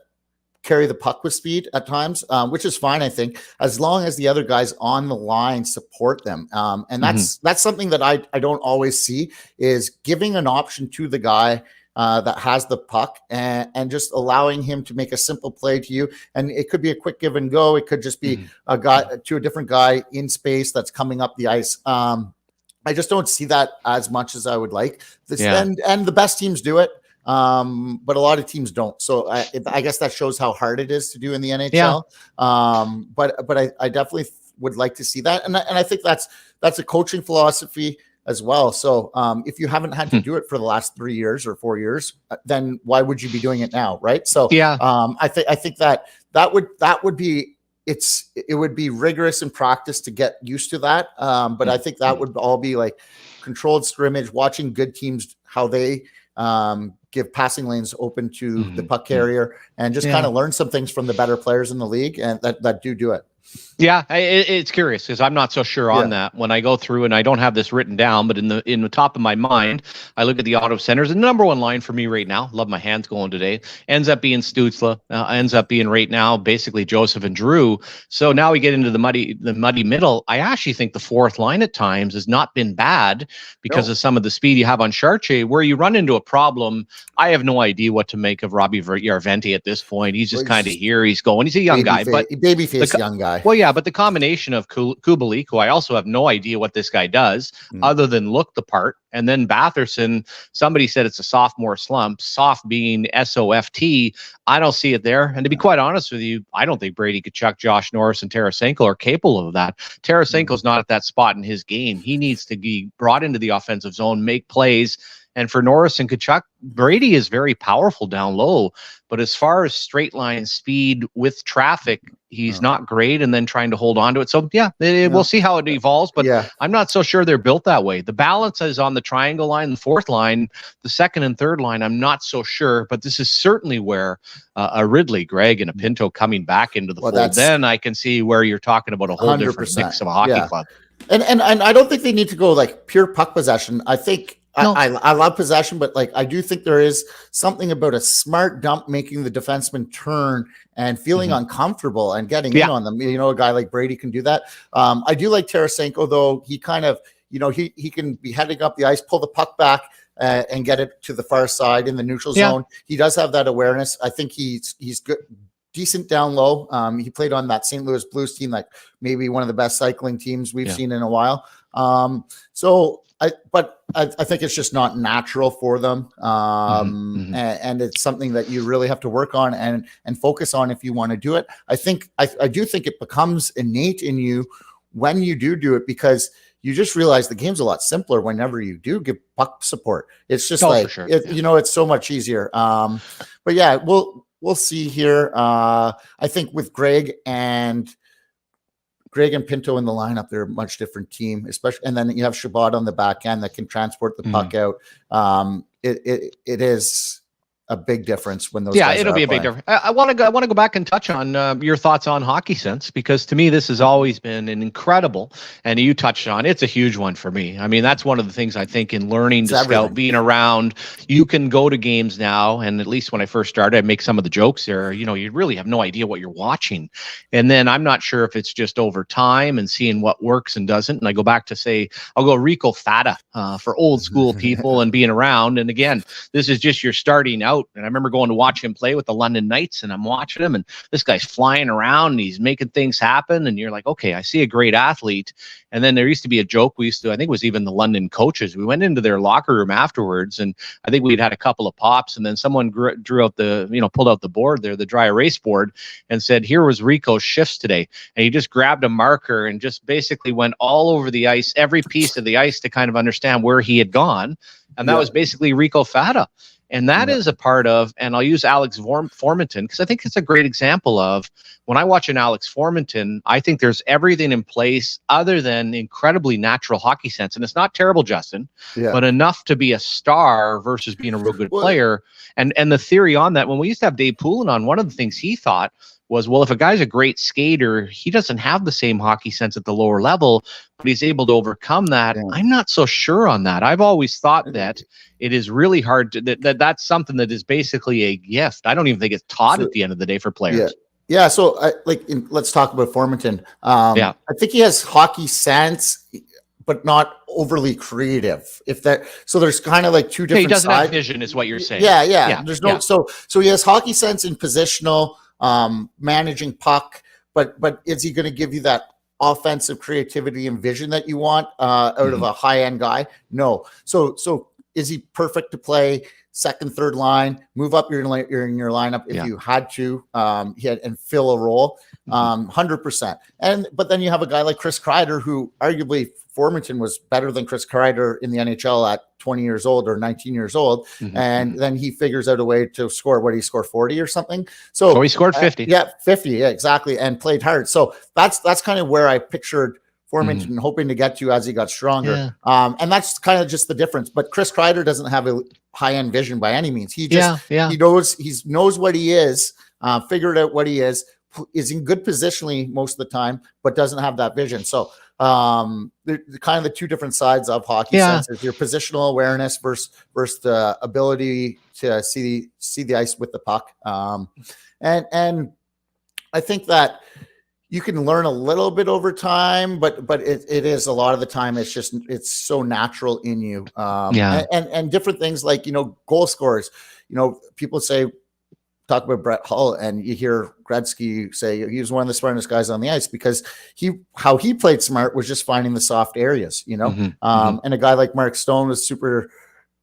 carry the puck with speed at times, which is fine, I think, as long as the other guys on the line support them. And that's something that I don't always see, is giving an option to the guy that has the puck and just allowing him to make a simple play to you. And it could be a quick give and go. It could just be a guy to a different guy in space that's coming up the ice. I just don't see that as much as I would like. And the best teams do it. But a lot of teams don't. So I guess that shows how hard it is to do in the NHL. But I definitely would like to see that. And I think that's a coaching philosophy as well. So if you haven't had to do it for the last 3 years or 4 years, then why would you be doing it now? Right. So I think that would be, it would be rigorous in practice to get used to that. But I think that would all be like controlled scrimmage, watching good teams, how they give passing lanes open to the puck carrier, and just kind of learn some things from the better players in the league and that do it. Yeah, it's curious because I'm not so sure on that. When I go through, and I don't have this written down, but in the top of my mind, I look at the Ottawa Senators. The number one line for me right now, love my hands going today, ends up being Stützle, ends up being right now basically Joseph and Giroux. So now we get into the muddy middle. I actually think the fourth line at times has not been bad because of some of the speed you have on Chartier. Where you run into a problem, I have no idea what to make of Robbie Yarventi at this point. He's just kind of here. He's going. He's a young guy, but babyface young guy. guy. Well, yeah, but the combination of Kubalik, who I also have no idea what this guy does other than look the part, and then Batherson, somebody said it's a sophomore slump, soft being SOFT. I don't see it there. And to be quite honest with you, I don't think Brady Tkachuk, Josh Norris, and Tarasenko are capable of that. Tarasenko's not at that spot in his game. He needs to be brought into the offensive zone, make plays. And for Norris and Tkachuk, Brady is very powerful down low. But as far as straight line speed with traffic, he's not great. And then trying to hold on to it. So, we'll see how it evolves. But I'm not so sure they're built that way. The balance is on the triangle line, the fourth line, the second and third line. I'm not so sure. But this is certainly where a Ridley, Greg, and a Pinto coming back into the fold. Then I can see where you're talking about a whole different mix of a hockey club. And I don't think they need to go like pure puck possession. I think I love possession, but like I do think there is something about a smart dump making the defenseman turn and feeling uncomfortable and getting in on them. You know, a guy like Brady can do that. I do like Tarasenko, though. He kind of, he can be heading up the ice, pull the puck back and get it to the far side in the neutral zone. He does have that awareness. I think he's good. Decent down low. He played on that St. Louis Blues team, like maybe one of the best cycling teams we've seen in a while. I think it's just not natural for them. And it's something that you really have to work on and focus on if you want to do it. I do think it becomes innate in you when you do it, because you just realize the game's a lot simpler whenever you do give puck support. It's just it's so much easier. But yeah, we'll see here. I think with Greg and Pinto in the lineup, they're a much different team, especially. And then you have Shabbat on the back end that can transport the puck out. It is a big difference when those. Yeah, it'll be a big difference. I want to go back and touch on your thoughts on Hockey Sense, because to me this has always been an incredible, and you touched on it's a huge one for me. I mean, that's one of the things I think in learning to scout, being around. You can go to games now, and at least when I first started, I make some of the jokes there. You really have no idea what you're watching, and then I'm not sure if it's just over time and seeing what works and doesn't. And I go back to say I'll go Rico Fata for old school people and being around. And again, this is just your starting out. And I remember going to watch him play with the London Knights, and I'm watching him, and this guy's flying around and he's making things happen. And you're like, okay, I see a great athlete. And then there used to be a joke I think it was even the London coaches. We went into their locker room afterwards, and I think we'd had a couple of pops, and then someone drew out pulled out the board there, the dry erase board, and said, here was Rico's shifts today. And he just grabbed a marker and just basically went all over the ice, every piece of the ice, to kind of understand where he had gone. And that was basically Rico Fata. And that is a part of, and I'll use Alex Formenton, because I think it's a great example of, when I watch an Alex Formenton, I think there's everything in place other than incredibly natural hockey sense. And it's not terrible, Justin, but enough to be a star versus being a real good player. And the theory on that, when we used to have Dave Poulin on, one of the things he thought was, well, if a guy's a great skater, he doesn't have the same hockey sense at the lower level, but he's able to overcome that. I'm not so sure on that. I've always thought that it is really hard to, that's something that is basically a gift. I don't even think it's taught at the end of the day for players. Yeah. So let's talk about Formenton. I think he has hockey sense, but not overly creative. So there's kind of like two different. He doesn't have vision, is what you're saying. Yeah. There's no. So he has hockey sense and positional, managing puck, but is he going to give you that offensive creativity and vision that you want out of a high-end guy? No. So is he perfect to play second, third line, move up in your lineup if you had to, and fill a role? 100%. But then you have a guy like Chris Kreider, who arguably Formenton was better than Chris Kreider in the NHL at 20 years old or 19 years old. And then he figures out a way to score, what did he score, 40 or something? So he scored 50. 50. Yeah, exactly. And played hard. So that's kind of where I pictured Formenton hoping to get to as he got stronger. And that's kind of just the difference. But Chris Kreider doesn't have a high-end vision by any means. He just he knows what he is, figured out what he is in good positionally most of the time, but doesn't have that vision. So they're kind of the two different sides of hockey sense, is your positional awareness versus the ability to see the ice with the puck. And I think that you can learn a little bit over time, but it is a lot of the time it's so natural in you. And different things like, goal scorers, people say talk about Brett Hull, and you hear Gretzky say he was one of the smartest guys on the ice because how he played smart was just finding the soft areas, and a guy like Mark Stone was super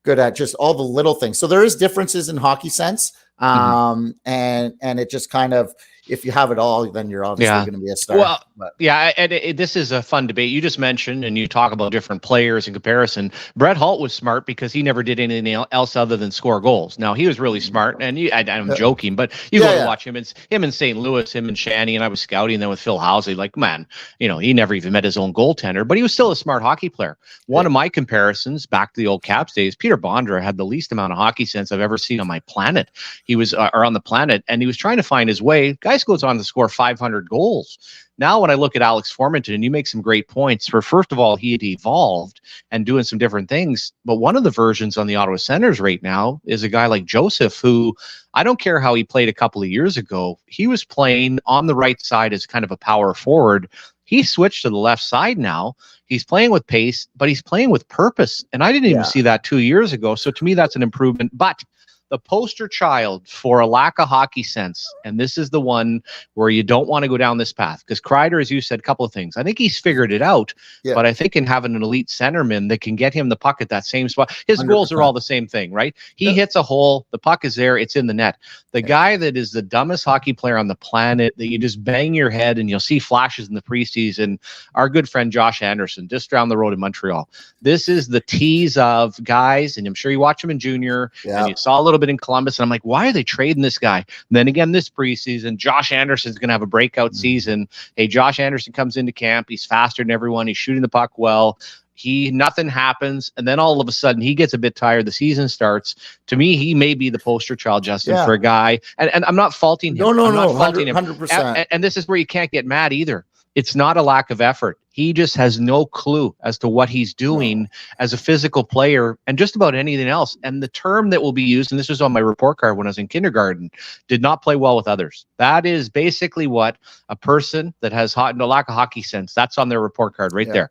good at just all the little things. So there is differences in hockey sense. And it just kind of, if you have it all, then you're obviously going to be a star. Well, this is a fun debate. You just mentioned, and you talk about different players in comparison. Brett Hull was smart because he never did anything else other than score goals. Now, he was really smart, and I'm joking, but you go to watch him. It's him in St. Louis, him and Shanny, and I was scouting them with Phil Housley. Like, man, he never even met his own goaltender, but he was still a smart hockey player. One of my comparisons back to the old Caps days, Peter Bondra had the least amount of hockey sense I've ever seen on my planet. He was or on the planet, and he was trying to find his way. Guys goes on to score 500 goals. Now, when I look at Alex Formenton, and you make some great points for, first of all, he had evolved and doing some different things. But one of the versions on the Ottawa Senators right now is a guy like Joseph, who I don't care how he played a couple of years ago. He was playing on the right side as kind of a power forward. He switched to the left side now. He's playing with pace, but he's playing with purpose. And I didn't even see that 2 years ago. So to me, that's an improvement. But the poster child for a lack of hockey sense, and this is the one where you don't want to go down this path, because Kreider, as you said, a couple of things. I think he's figured it out, but I think in having an elite centerman that can get him the puck at that same spot, his 100%. Goals are all the same thing, right? He hits a hole, the puck is there, it's in the net. The guy that is the dumbest hockey player on the planet, that you just bang your head and you'll see flashes in the preseason, our good friend Josh Anderson, just down the road in Montreal. This is the tease of guys, and I'm sure you watch him in junior, and you saw a little bit in Columbus, and I'm like, why are they trading this guy? And then again, this preseason, Josh Anderson's going to have a breakout season. Hey, Josh Anderson comes into camp. He's faster than everyone. He's shooting the puck well. Nothing happens. And then all of a sudden he gets a bit tired. The season starts. To me, he may be the poster child, Justin, for a guy. And I'm not faulting him. No, 100%. And this is where you can't get mad either. It's not a lack of effort. He just has no clue as to what he's doing as a physical player and just about anything else. And the term that will be used, and this was on my report card when I was in kindergarten, did not play well with others. That is basically what a person that has no lack of hockey sense, that's on their report card right there.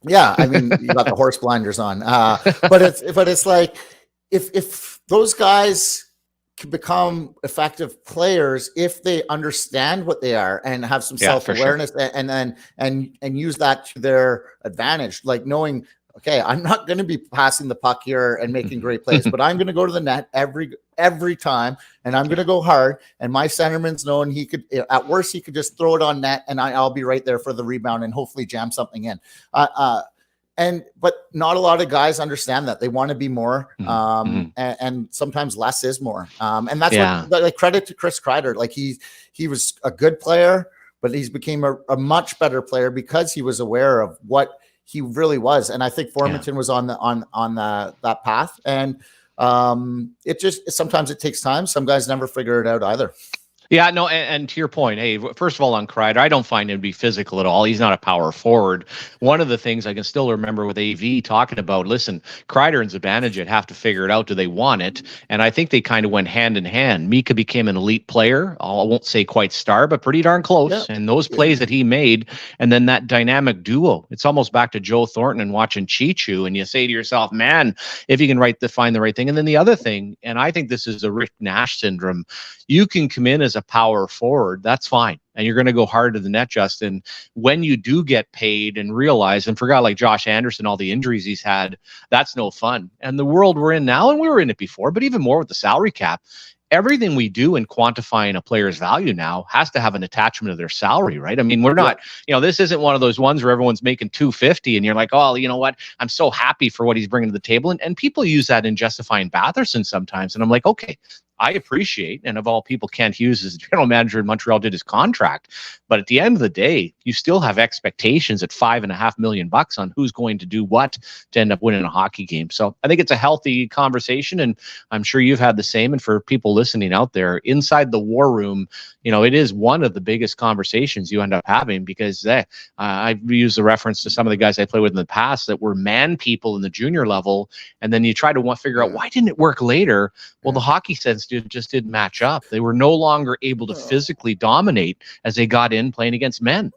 Yeah, I mean, you got the horse blinders on. But it's like if those guys can become effective players if they understand what they are and have some self-awareness and use that to their advantage, like knowing, okay, I'm not going to be passing the puck here and making great plays, but I'm going to go to the net every time, and I'm going to go hard. And my centerman's knowing he could, at worst, he could just throw it on net, and I'll be right there for the rebound and hopefully jam something in. But not a lot of guys understand that. They want to be more, and sometimes less is more. And that's what, like, credit to Chris Kreider. Like he was a good player, but he's became a much better player because he was aware of what he really was. And I think Formenton was on that path. And sometimes it takes time. Some guys never figure it out either. Yeah, no, and to your point, hey, first of all, on Kreider, I don't find him to be physical at all. He's not a power forward. One of the things I can still remember with AV talking about, listen, Kreider and Zibanejad have to figure it out. Do they want it? And I think they kind of went hand in hand. Mika became an elite player. I won't say quite star, but pretty darn close. Yeah. And those plays that he made, and then that dynamic duo, it's almost back to Joe Thornton and watching Chichu, and you say to yourself, man, if you can find the right thing. And then the other thing, and I think this is a Rick Nash syndrome, you can come in as a power forward, that's fine. And you're going to go hard to the net, Justin. When you do get paid and realize, and forgot like Josh Anderson, all the injuries he's had, that's no fun. And the world we're in now, and we were in it before, but even more with the salary cap, everything we do in quantifying a player's value now has to have an attachment of their salary, right? I mean, we're not, this isn't one of those ones where everyone's making $250 and you're like, oh, you know what? I'm so happy for what he's bringing to the table. And people use that in justifying Batherson sometimes. And I'm like, okay, I appreciate, and of all people, Kent Hughes as general manager in Montreal did his contract. But at the end of the day, you still have expectations at $5.5 million on who's going to do what to end up winning a hockey game. So I think it's a healthy conversation, and I'm sure you've had the same. And for people listening out there, inside the war room, it is one of the biggest conversations you end up having, because I've used the reference to some of the guys I played with in the past that were man people in the junior level, and then you try to figure out why didn't it work later. Well, the hockey sense just didn't match up. They were no longer able to physically dominate as they got in playing against men.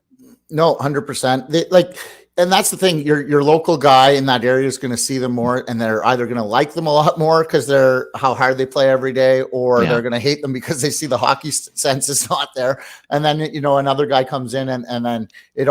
No, 100%. and that's the thing. Your local guy in that area is going to see them more, and they're either going to like them a lot more because they're how hard they play every day, or they're going to hate them because they see the hockey sense is not there. And then another guy comes in, and then it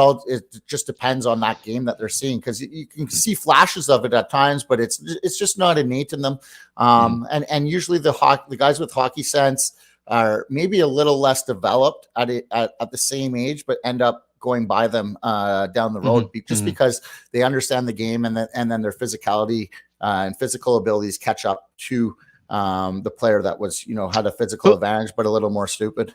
just depends on that game that they're seeing, because you can see flashes of it at times, but it's just not innate in them. And usually the guys with hockey sense are maybe a little less developed at the same age, but end up going by them down the road because they understand the game, and then their physicality and physical abilities catch up to the player that was had a physical advantage but a little more stupid.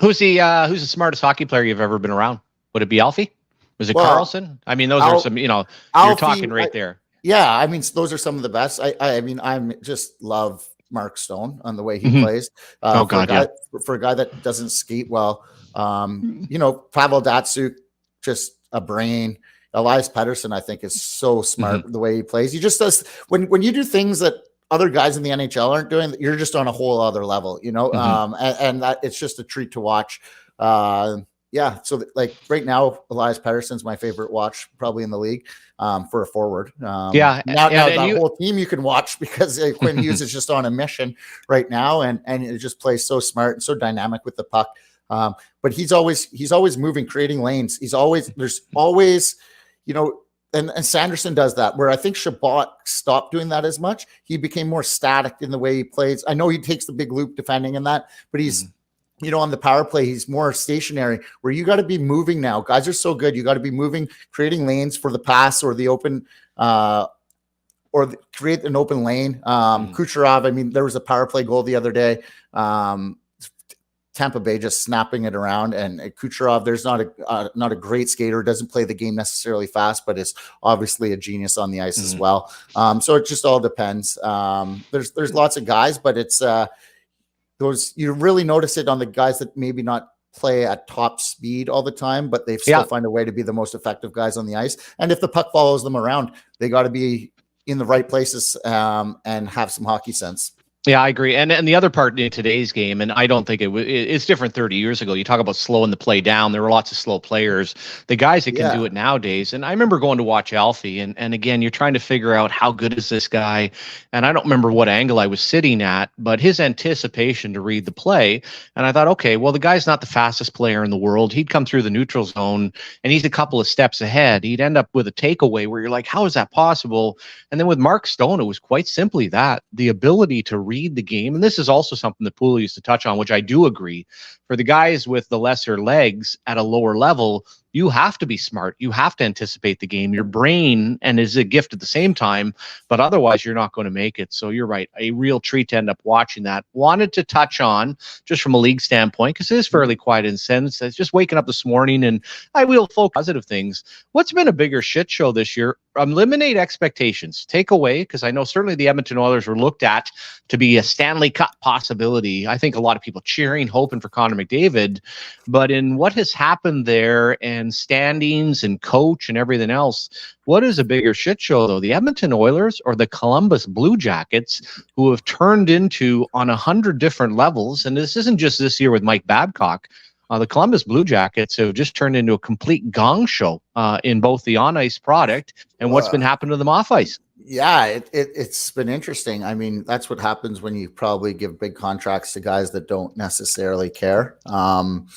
Who's the smartest hockey player you've ever been around? Would it be Alfie? Was it Carlson? I mean, those are some you're talking right there. Yeah, I mean, those are some of the best. I mean, I'm just love Mark Stone on the way he plays. For a guy that doesn't skate well. Pavel Datsyuk, just a brain. Elias Pettersson, I think, is so smart the way he plays. He just does when you do things that other guys in the NHL aren't doing, you're just on a whole other level, and that it's just a treat to watch. So like right now, Elias Pettersson's my favorite watch probably in the league for a forward. Now the whole team you can watch because Quinn Hughes is just on a mission right now, and it just plays so smart and so dynamic with the puck. But he's always moving, creating lanes. There's always, and Sanderson does that, where I think Shabbat stopped doing that as much. He became more static in the way he plays. I know he takes the big loop defending and that, but he's, on the power play, he's more stationary, where you got to be moving now. Guys are so good. You got to be moving, creating lanes for the pass or the open, create an open lane. Kucherov, I mean, there was a power play goal the other day. Tampa Bay just snapping it around, and Kucherov, there's not a great skater, doesn't play the game necessarily fast, but is obviously a genius on the ice as well. So it just all depends. There's lots of guys, but it's those, you really notice it on the guys that maybe not play at top speed all the time, but they still find a way to be the most effective guys on the ice. And if the puck follows them around, they got to be in the right places and have some hockey sense. Yeah, I agree. And the other part in today's game, and I don't think it's different 30 years ago. You talk about slowing the play down. There were lots of slow players. The guys that can do it nowadays. And I remember going to watch Alfie, and again, you're trying to figure out how good is this guy. And I don't remember what angle I was sitting at, but his anticipation to read the play. And I thought, okay, well, the guy's not the fastest player in the world. He'd come through the neutral zone, and he's a couple of steps ahead. He'd end up with a takeaway where you're like, how is that possible? And then with Mark Stone, it was quite simply that, the ability to read the game. And this is also something that Poole used to touch on, which I do agree. For the guys with the lesser legs at a lower level, you have to be smart. You have to anticipate the game. Your brain and is a gift at the same time, but otherwise you're not going to make it. So you're right. A real treat to end up watching that. Wanted to touch on, just from a league standpoint, because it is fairly quiet in Sens. It's just waking up this morning, and I will focus on positive things. What's been a bigger shit show this year? Eliminate expectations. Take away, because I know certainly the Edmonton Oilers were looked at to be a Stanley Cup possibility. I think a lot of people cheering, hoping for Connor McDavid. But in what has happened there, and standings and coach and everything else, what is a bigger shit show, though? The Edmonton Oilers or the Columbus Blue Jackets, who have turned into, on 100 different levels, and this isn't just this year with Mike Babcock, the Columbus Blue Jackets have just turned into a complete gong show in both the on-ice product and what's been happening to them off-ice. Yeah, it's been interesting. I mean, that's what happens when you probably give big contracts to guys that don't necessarily care. And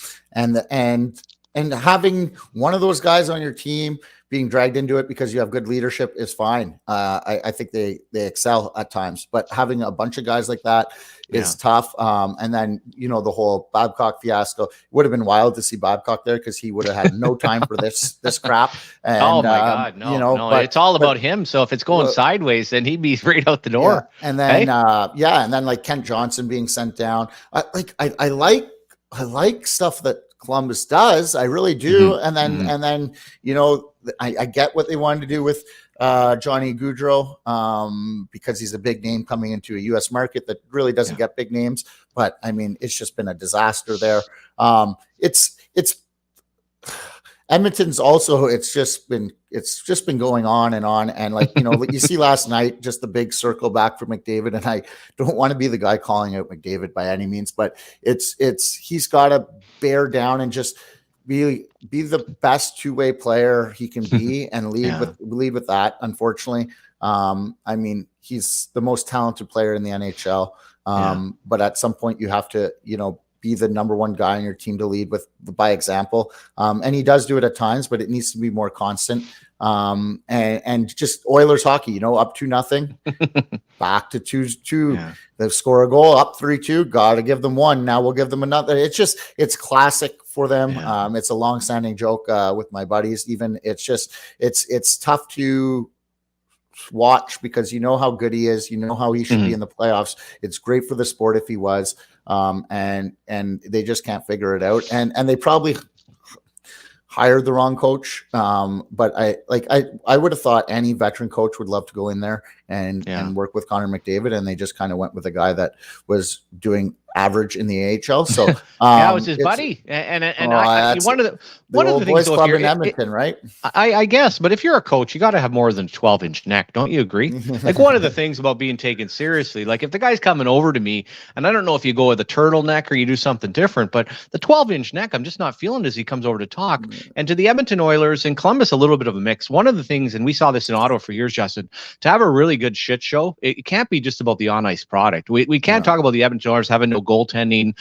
having one of those guys on your team being dragged into it because you have good leadership is fine. I think they excel at times, but having a bunch of guys like that is tough. And then, the whole Babcock fiasco, it would have been wild to see Babcock there because he would have had no time for this crap. And, oh my God, no, but it's all about him. So if it's going sideways, then he'd be right out the door. Yeah. And then, and then like Kent Johnson being sent down. I like stuff that Columbus does. I really do. And then, I get what they wanted to do with Johnny Gaudreau because he's a big name coming into a U.S. market that really doesn't get big names. But I mean, it's just been a disaster there. It's Edmonton's also. It's just been going on. And like you see last night, just the big circle back for McDavid. And I don't want to be the guy calling out McDavid by any means, but he's got to bear down and just be the best two-way player he can be and lead with that. Unfortunately, I mean, he's the most talented player in the NHL. But at some point you have to, be the number one guy on your team to lead by example. And he does do it at times, but it needs to be more constant. And just Oilers hockey, up 2-0, back to 2-2. Yeah. They score a goal, up 3-2. Got to give them one. Now we'll give them another. It's classic for them. Yeah. It's a long-standing joke with my buddies. Even it's tough to watch because how good he is. How he should be in the playoffs. It's great for the sport if he was. And they just can't figure it out. And they probably hired the wrong coach. But I would have thought any veteran coach would love to go in there and work with Connor McDavid. And they just kind of went with a guy that was doing average in the AHL. So it was his buddy. And one of the things club in Edmonton, right? I guess, but if you're a coach, you got to have more than a 12-inch neck. Don't you agree? Like one of the things about being taken seriously, like if the guy's coming over to me, and I don't know if you go with a turtleneck or you do something different, but the 12-inch neck, I'm just not feeling as he comes over to talk. And to the Edmonton Oilers and Columbus, a little bit of a mix. One of the things, and we saw this in Ottawa for years, Justin, to have a really good shit show, it can't be just about the on-ice product. We can't talk about the Edmonton Oilers having no goaltending.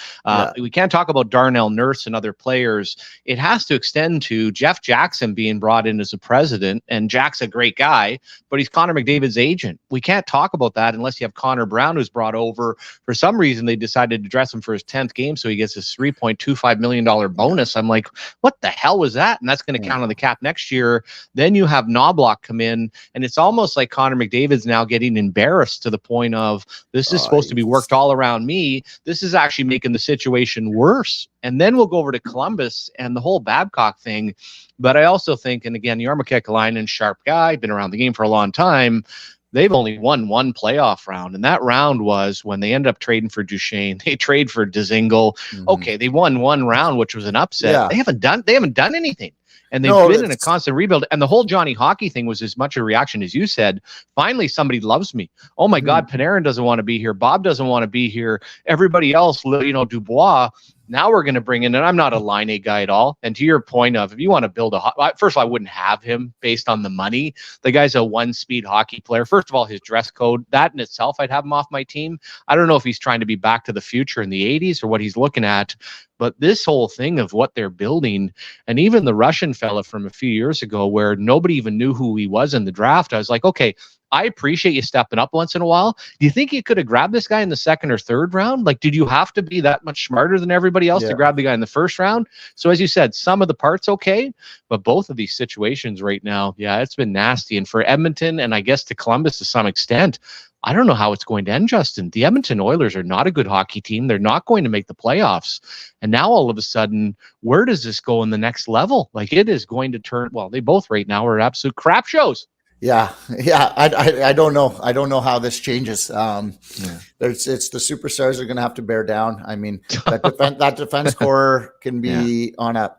We can't talk about Darnell Nurse and other players. It has to extend to Jeff Jackson being brought in as a president, and Jack's a great guy, but he's Connor McDavid's agent. We can't talk about that unless you have Connor Brown, who's brought over. For some reason, they decided to dress him for his 10th game, so he gets this $3.25 million bonus. I'm like, what the hell was that? And that's going to count on the cap next year. Then you have Knobloch come in, and it's almost like Connor McDavid's now getting embarrassed to the point of, this is supposed to be worked all around me. This is actually making the situation worse. And then we'll go over to Columbus and the whole Babcock thing. But I also think, and again, Jarmo Kekalainen, sharp guy, been around the game for a long time. They've only won one playoff round, and that round was when they ended up trading for Duchesne. They trade for Dzingel. Okay, they won one round, which was an upset. Yeah. They haven't done anything. And they've been in a constant rebuild. And the whole Johnny Hockey thing was as much a reaction as you said. Finally, somebody loves me. Oh, my God, Panarin doesn't want to be here. Bob doesn't want to be here. Everybody else, Dubois. Now we're going to bring in, and I'm not a line A guy at all. And to your point of, if you want to build first of all, I wouldn't have him based on the money. The guy's a one-speed hockey player. First of all, his dress code, that in itself, I'd have him off my team. I don't know if he's trying to be back to the future in the 80s or what he's looking at. But this whole thing of what they're building, and even the Russian fella from a few years ago where nobody even knew who he was in the draft, I was like, okay, I appreciate you stepping up once in a while. Do you think you could have grabbed this guy in the second or third round? Like, did you have to be that much smarter than everybody else to grab the guy in the first round? So as you said, some of the parts okay, but both of these situations right now, it's been nasty. And for Edmonton, and I guess to Columbus to some extent, I don't know how it's going to end, Justin. The Edmonton Oilers are not a good hockey team. They're not going to make the playoffs. And now all of a sudden, where does this go in the next level? Like, it is going to turn, well, they both right now are absolute crap shows. Yeah. I don't know. I don't know how this changes. It's the superstars are going to have to bear down. I mean, that defense core can be on a,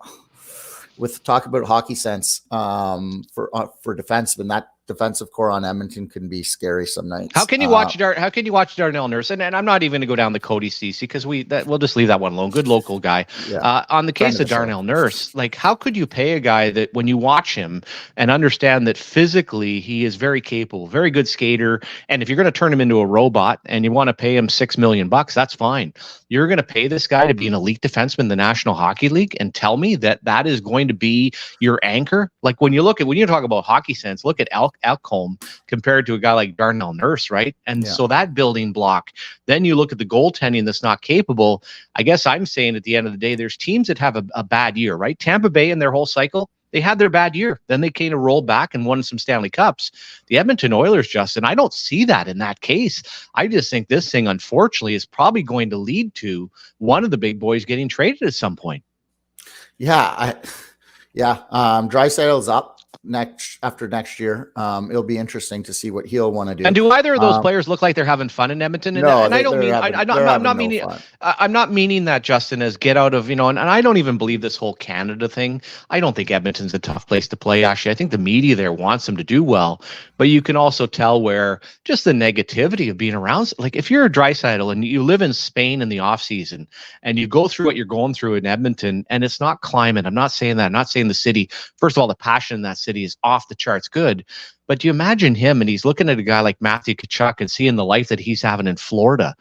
with talk about hockey sense for defensemen, that defensive core on Edmonton can be scary some nights. How can you watch Darnell Nurse? And I'm not even going to go down the Cody Ceci because we'll just leave that one alone. Good local guy. On the case of Darnell Nurse, like, how could you pay a guy that when you watch him and understand that physically he is very capable, very good skater, and if you're going to turn him into a robot and you want to pay him $6 million, that's fine. You're going to pay this guy to be an elite defenseman in the National Hockey League and tell me that is going to be your anchor? Like, when you talk about hockey sense, look at Alcombe compared to a guy like Darnell Nurse, right? And so that building block, then you look at the goaltending that's not capable. I guess I'm saying at the end of the day, there's teams that have a bad year, right? Tampa Bay in their whole cycle, they had their bad year. Then they came to roll back and won some Stanley Cups. The Edmonton Oilers, Justin, I don't see that in that case. I just think this thing, unfortunately, is probably going to lead to one of the big boys getting traded at some point. Draisaitl's up. after next year. It'll be interesting to see what he'll want to do. And do either of those players look like they're having fun in Edmonton? And, No, and I don't mean I'm not meaning that, Justin, as get out of, and I don't even believe this whole Canada thing. I don't think Edmonton's a tough place to play. Actually, I think the media there wants them to do well, but you can also tell where just the negativity of being around. Like if you're a Draisaitl and you live in Spain in the off season and you go through what you're going through in Edmonton, and it's not climate. I'm not saying that. I'm not saying the city. First of all, the passion in that city is off the charts good. But do you imagine him and he's looking at a guy like Matthew Tkachuk and seeing the life that he's having in Florida?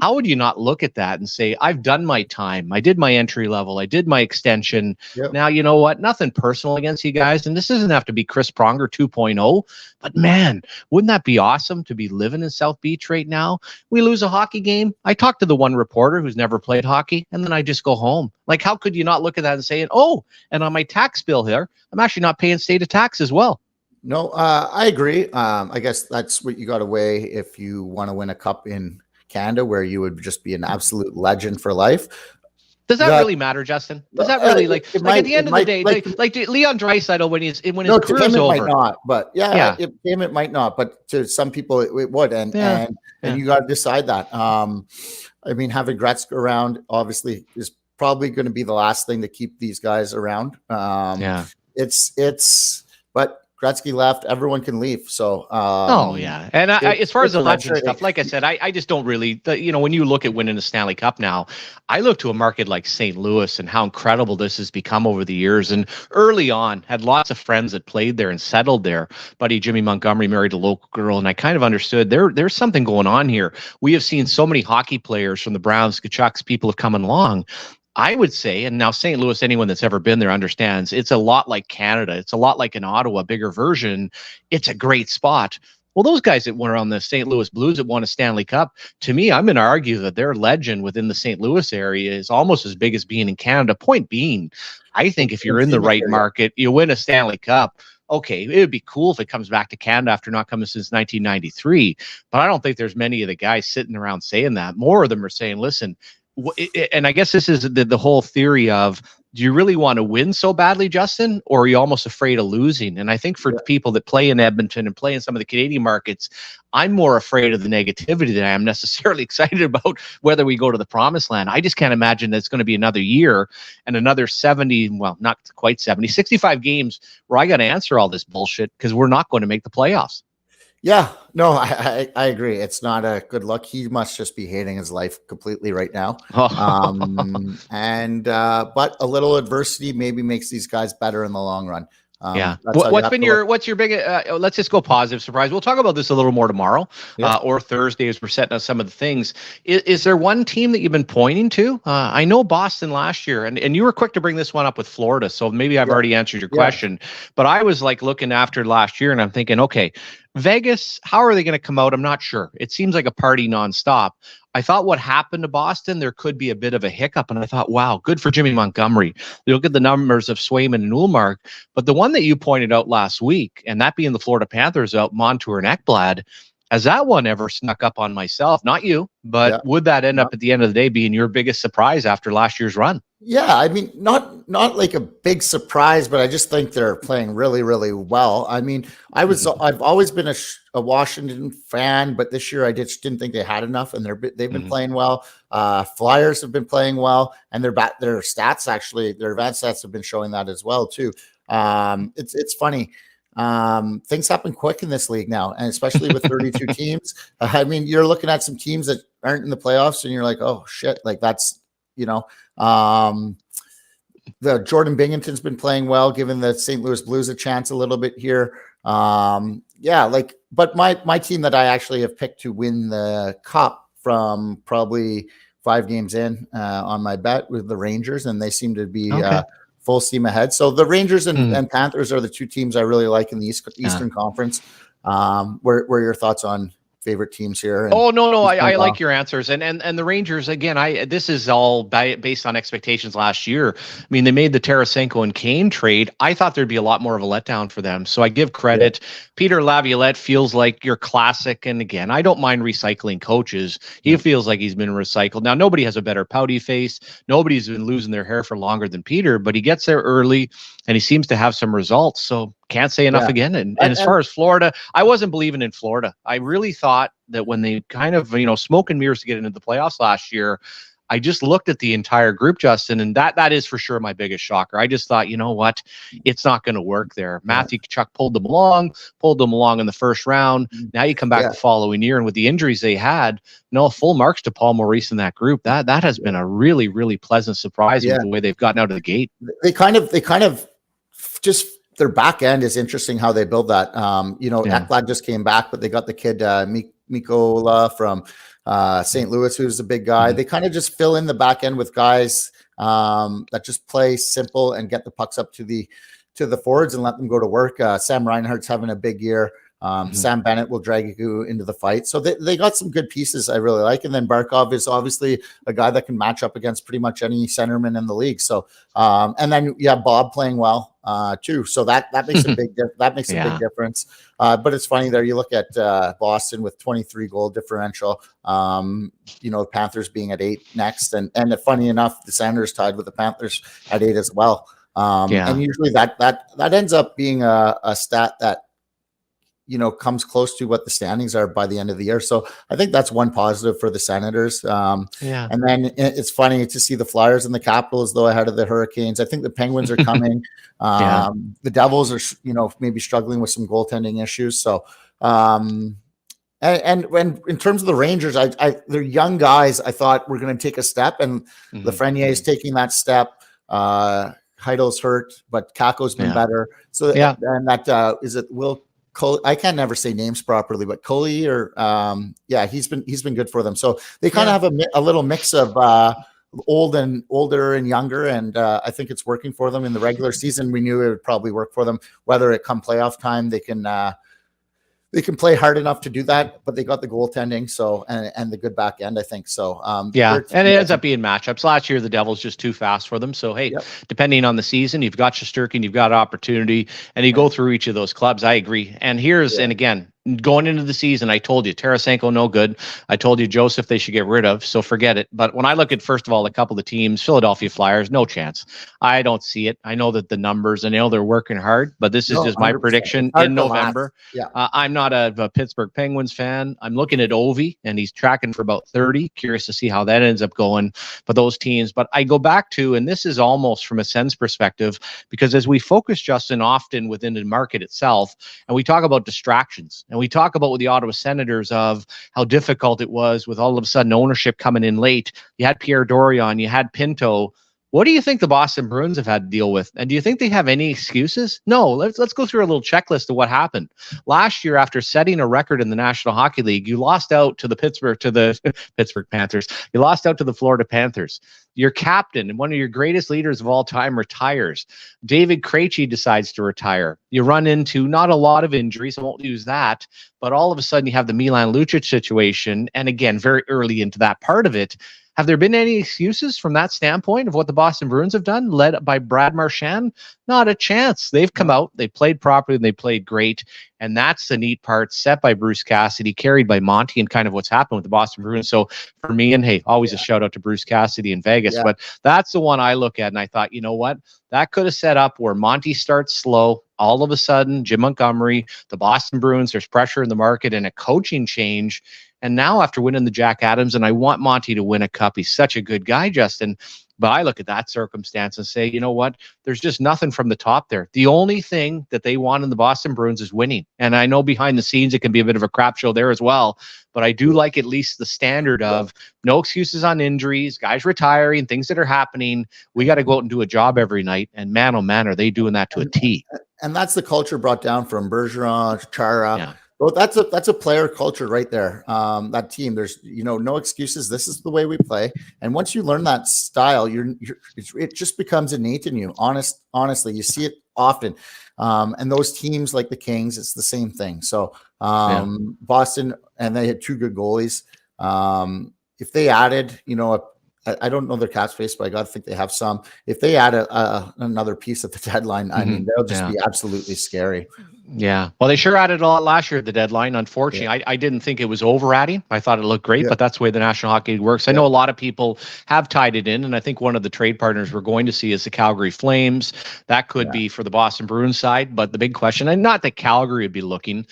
How would you not look at that and say, I've done my time. I did my entry level. I did my extension. Yep. Now, you know what? Nothing personal against you guys. And this doesn't have to be Chris Pronger 2.0. But man, wouldn't that be awesome to be living in South Beach right now? We lose a hockey game. I talked to the one reporter who's never played hockey, and then I just go home. Like, how could you not look at that and say, oh, and on my tax bill here, I'm actually not paying state of tax as well. No, I agree. I guess that's what you got to weigh if you want to win a cup in Canada, where you would just be an absolute legend for life. Does that really matter, Justin? Does that really at the end of the day, like Leon Draisaitl when his career's over? Might not, but it might not, but to some people it would, and you got to decide that. I mean, having Gretzky around obviously is probably going to be the last thing to keep these guys around. But Gretzky left, everyone can leave. So, and as far as the legend stuff, like I said, I just don't really, when you look at winning a Stanley Cup now, I look to a market like St. Louis and how incredible this has become over the years. And early on, had lots of friends that played there and settled there. Buddy Jimmy Montgomery married a local girl, and I kind of understood there's something going on here. We have seen so many hockey players from the Browns, Kachucks, people have come along. I would say, and now St. Louis, anyone that's ever been there understands, it's a lot like Canada. It's a lot like in Ottawa, bigger version. It's a great spot. Well, those guys that were on the St. Louis Blues that won a Stanley Cup, to me, I'm going to argue that their legend within the St. Louis area is almost as big as being in Canada. Point being, I think if you're in the right market, you win a Stanley Cup. Okay, it would be cool if it comes back to Canada after not coming since 1993. But I don't think there's many of the guys sitting around saying that. More of them are saying, listen, and I guess this is the whole theory of, do you really want to win so badly, Justin, or are you almost afraid of losing? And I think for people that play in Edmonton and play in some of the Canadian markets, I'm more afraid of the negativity than I am necessarily excited about whether we go to the promised land. I just can't imagine that it's going to be another year and another 70, well, not quite 70, 65 games where I got to answer all this bullshit because we're not going to make the playoffs. Yeah, no, I agree. It's not a good look. He must just be hating his life completely right now. But a little adversity maybe makes these guys better in the long run. What's your big, let's just go positive surprise. We'll talk about this a little more tomorrow or Thursday as we're setting up some of the things. Is there one team that you've been pointing to? I know Boston last year, and you were quick to bring this one up with Florida. So maybe I've already answered your question, but I was like looking after last year and I'm thinking, okay, Vegas, how are they going to come out? I'm not sure. It seems like a party nonstop. I thought what happened to Boston, there could be a bit of a hiccup. And I thought, wow, good for Jimmy Montgomery. You look at the numbers of Swayman and Ullmark. But the one that you pointed out last week, and that being the Florida Panthers out Montour and Ekblad, has that one ever snuck up on myself? Not you, but would that end up at the end of the day being your biggest surprise after last year's run? Yeah, I mean, not like a big surprise, but I just think they're playing really, really well. I mean, I've always been a Washington fan, but this year I just didn't think they had enough, and they've been playing well. Flyers have been playing well, and their stats actually, their advanced stats have been showing that as well too. It's funny. Things happen quick in this league now, and especially with 32 teams. I mean, you're looking at some teams that aren't in the playoffs, and you're like, oh shit, like that's. The Jordan Binghamton's been playing well, giving the St. Louis Blues a chance a little bit here. But my team that I actually have picked to win the cup from probably 5 games in on my bet with the Rangers, and they seem to be full steam ahead. So the Rangers and Panthers are the 2 teams I really like in the Eastern Conference. What are your thoughts on favorite teams here? I like your answers, and the Rangers again. This is all based on expectations last year. I mean, they made the Tarasenko and Kane trade. I thought there'd be a lot more of a letdown for them, so I give credit. Peter Laviolette feels like your classic, and again, I don't mind recycling coaches. He feels like he's been recycled. Now, nobody has a better pouty face. Nobody's been losing their hair for longer than Peter, but he gets there early, and he seems to have some results. So can't say enough again. And as far as Florida, I wasn't believing in Florida. I really thought that when they kind of, smoke and mirrors to get into the playoffs last year, I just looked at the entire group, Justin, and that is for sure my biggest shocker. I just thought, you know what, it's not going to work there. Matthew Tkachuk pulled them along in the first round. Now you come back the following year, and with the injuries they had, full marks to Paul Maurice in that group. That has been a really, really pleasant surprise with the way they've gotten out of the gate. They kind of just, their back end is interesting how they build that. Ekblad just came back, but they got the kid Mikola from St. Louis, who's a big guy. They kind of just fill in the back end with guys that just play simple and get the pucks up to the forwards and let them go to work. Sam Reinhart's having a big year. Sam Bennett will drag you into the fight. So they got some good pieces I really like. And then Barkov is obviously a guy that can match up against pretty much any centerman in the league. So, and then you have Bob playing well too. So that makes a big big difference. But it's funny there. You look at Boston with 23 goal differential. Panthers being at 8 next, and funny enough, the Senators tied with the Panthers at 8 as well. And usually that ends up being a stat that comes close to what the standings are by the end of the year. So I think that's one positive for the Senators. And then it's funny to see the Flyers and the Capitals though ahead of the Hurricanes. I think the Penguins are coming. The Devils are, maybe struggling with some goaltending issues. So, and when in terms of the Rangers, they're young guys. I thought we're going to take a step, and Lafreniere is taking that step. Heidel's hurt, but Kako's been better. So and that is it. I can never say names properly, but Coley or he's been good for them. So they kind of have a little mix of older and younger, and I think it's working for them in the regular season. We knew it would probably work for them. Whether it come playoff time, they can play hard enough to do that, but they got the goaltending, so and the good back end, I think. So and it ends up being matchups. Last year, the Devils just too fast for them. So hey, depending on the season, you've got Shesterkin, you've got opportunity, and you go through each of those clubs. I agree. And and again, going into the season, I told you Tarasenko no good. I told you Joseph they should get rid of, so forget it. But when I look at, first of all, a couple of teams, Philadelphia Flyers, no chance. I don't see it. I know that the numbers, I know they're working hard, but this is just my prediction in November. I'm not a Pittsburgh Penguins fan. I'm looking at Ovi, and he's tracking for about 30. Curious to see how that ends up going for those teams. But I go back to, and this is almost from a Sens perspective, because as we focus, Justin, often within the market itself, and we talk about distractions, and we talk about with the Ottawa Senators of how difficult it was with all of a sudden ownership coming in late. You had Pierre Dorion, you had Pinto. What do you think the Boston Bruins have had to deal with? And do you think they have any excuses? No, let's go through a little checklist of what happened. Last year, after setting a record in the National Hockey League, you lost out to the Pittsburgh Panthers. You lost out to the Florida Panthers. Your captain and one of your greatest leaders of all time retires. David Krejci decides to retire. You run into not a lot of injuries. I won't use that. But all of a sudden, you have the Milan Lucic situation. And again, very early into that part of it, have there been any excuses from that standpoint of what the Boston Bruins have done, led by Brad Marchand? Not a chance. They've come out, they played properly, and they played great. And that's the neat part, set by Bruce Cassidy, carried by Monty, and kind of what's happened with the Boston Bruins. So for me, and hey, always a shout out to Bruce Cassidy in Vegas, but that's the one I look at, and I thought, you know what? That could have set up where Monty starts slow. All of a sudden, Jim Montgomery, the Boston Bruins, there's pressure in the market and a coaching change. And now after winning the Jack Adams, and I want Monty to win a cup. He's such a good guy, Justin. But I look at that circumstance and say, you know what? There's just nothing from the top there. The only thing that they want in the Boston Bruins is winning. And I know behind the scenes, it can be a bit of a crap show there as well. But I do like at least the standard of no excuses on injuries, guys retiring, things that are happening. We got to go out and do a job every night. And man, oh man, are they doing that to a T. And that's the culture brought down from Bergeron, Chara. Yeah. Well, that's a player culture right there. That team, there's no excuses. This is the way we play, and once you learn that style, it just becomes innate in you. Honestly, you see it often, and those teams like the Kings, it's the same thing. So Boston, and they had 2 good goalies. If they added, I don't know their cap space, but I got to think they have some. If they add another piece at the deadline, I mean, they'll just be absolutely scary. Yeah. Well, they sure added a lot last year at the deadline. Unfortunately, I didn't think it was over adding. I thought it looked great, but that's the way the National Hockey League works. I know a lot of people have tied it in, and I think one of the trade partners we're going to see is the Calgary Flames. That could be for the Boston Bruins side, but the big question, and not that Calgary would be looking,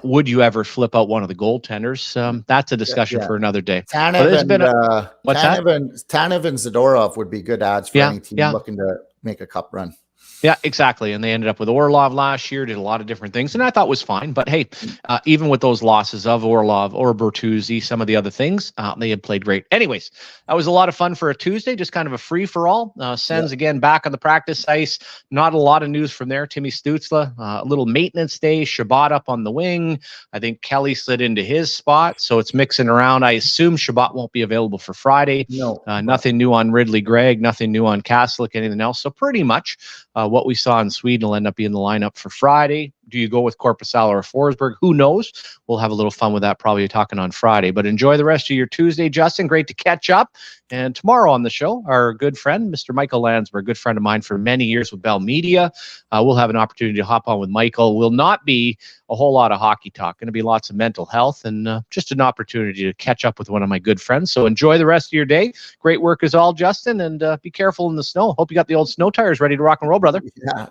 would you ever flip out one of the goaltenders? That's a discussion for another day. Tanev and Zadorov would be good ads for any team looking to make a cup run. Yeah, exactly. And they ended up with Orlov last year, did a lot of different things, and I thought was fine. But hey, even with those losses of Orlov or Bertuzzi, some of the other things, they had played great. Anyways, that was a lot of fun for a Tuesday, just kind of a free-for-all. Sens, again, back on the practice ice. Not a lot of news from there. Timmy Stützle, a little maintenance day. Shabbat up on the wing. I think Kelly slid into his spot, so it's mixing around. I assume Shabbat won't be available for Friday. No. Nothing new on Ridley Gregg, nothing new on Kaslik, anything else. So pretty much what we saw in Sweden will end up being the lineup for Friday. Do you go with Korpisalo or Forsberg? Who knows? We'll have a little fun with that probably talking on Friday. But enjoy the rest of your Tuesday, Justin. Great to catch up. And tomorrow on the show, our good friend, Mr. Michael Landsberg, a good friend of mine for many years with Bell Media. We'll have an opportunity to hop on with Michael. Will not be a whole lot of hockey talk. Going to be lots of mental health and just an opportunity to catch up with one of my good friends. So enjoy the rest of your day. Great work as all, Justin, and be careful in the snow. Hope you got the old snow tires ready to rock and roll, brother.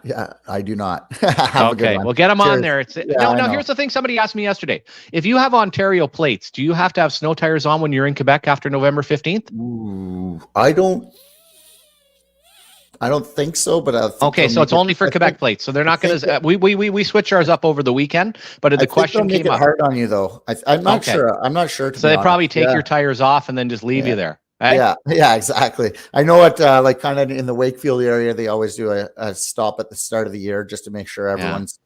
Yeah, I do not. Okay, well, get them on there. Now, here's the thing somebody asked me yesterday. If you have Ontario plates, do you have to have snow tires on when you're in Quebec after November 15th? Ooh, I don't think so, but okay, so it's only for Quebec plates. So they're not going to. We switch ours up over the weekend, but the question came up. Hard on you though. I'm not sure. I'm not sure. So they probably take your tires off and then just leave you there. Right? Yeah, exactly. I know it. Like kind of in the Wakefield area, they always do a stop at the start of the year just to make sure everyone's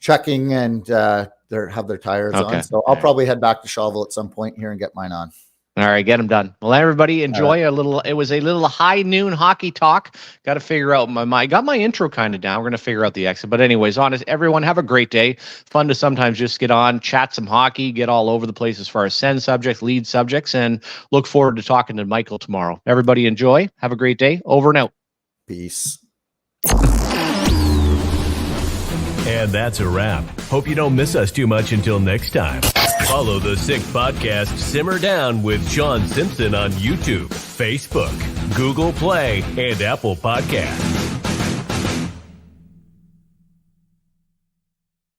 checking and have their tires on. So I'll probably head back to Shawville at some point here and get mine on. All right, get them done. Well, everybody enjoy a little. It was a little high noon hockey talk. Got to figure out I got my intro kind of down. We're going to figure out the exit. But anyways, everyone have a great day. Fun to sometimes just get on, chat some hockey, get all over the place as far as send subjects, lead subjects, and look forward to talking to Michael tomorrow. Everybody enjoy. Have a great day. Over and out. Peace. And that's a wrap. Hope you don't miss us too much until next time. Follow the Sick Podcast Simmer Down with Shawn Simpson on YouTube, Facebook, Google Play, and Apple Podcasts.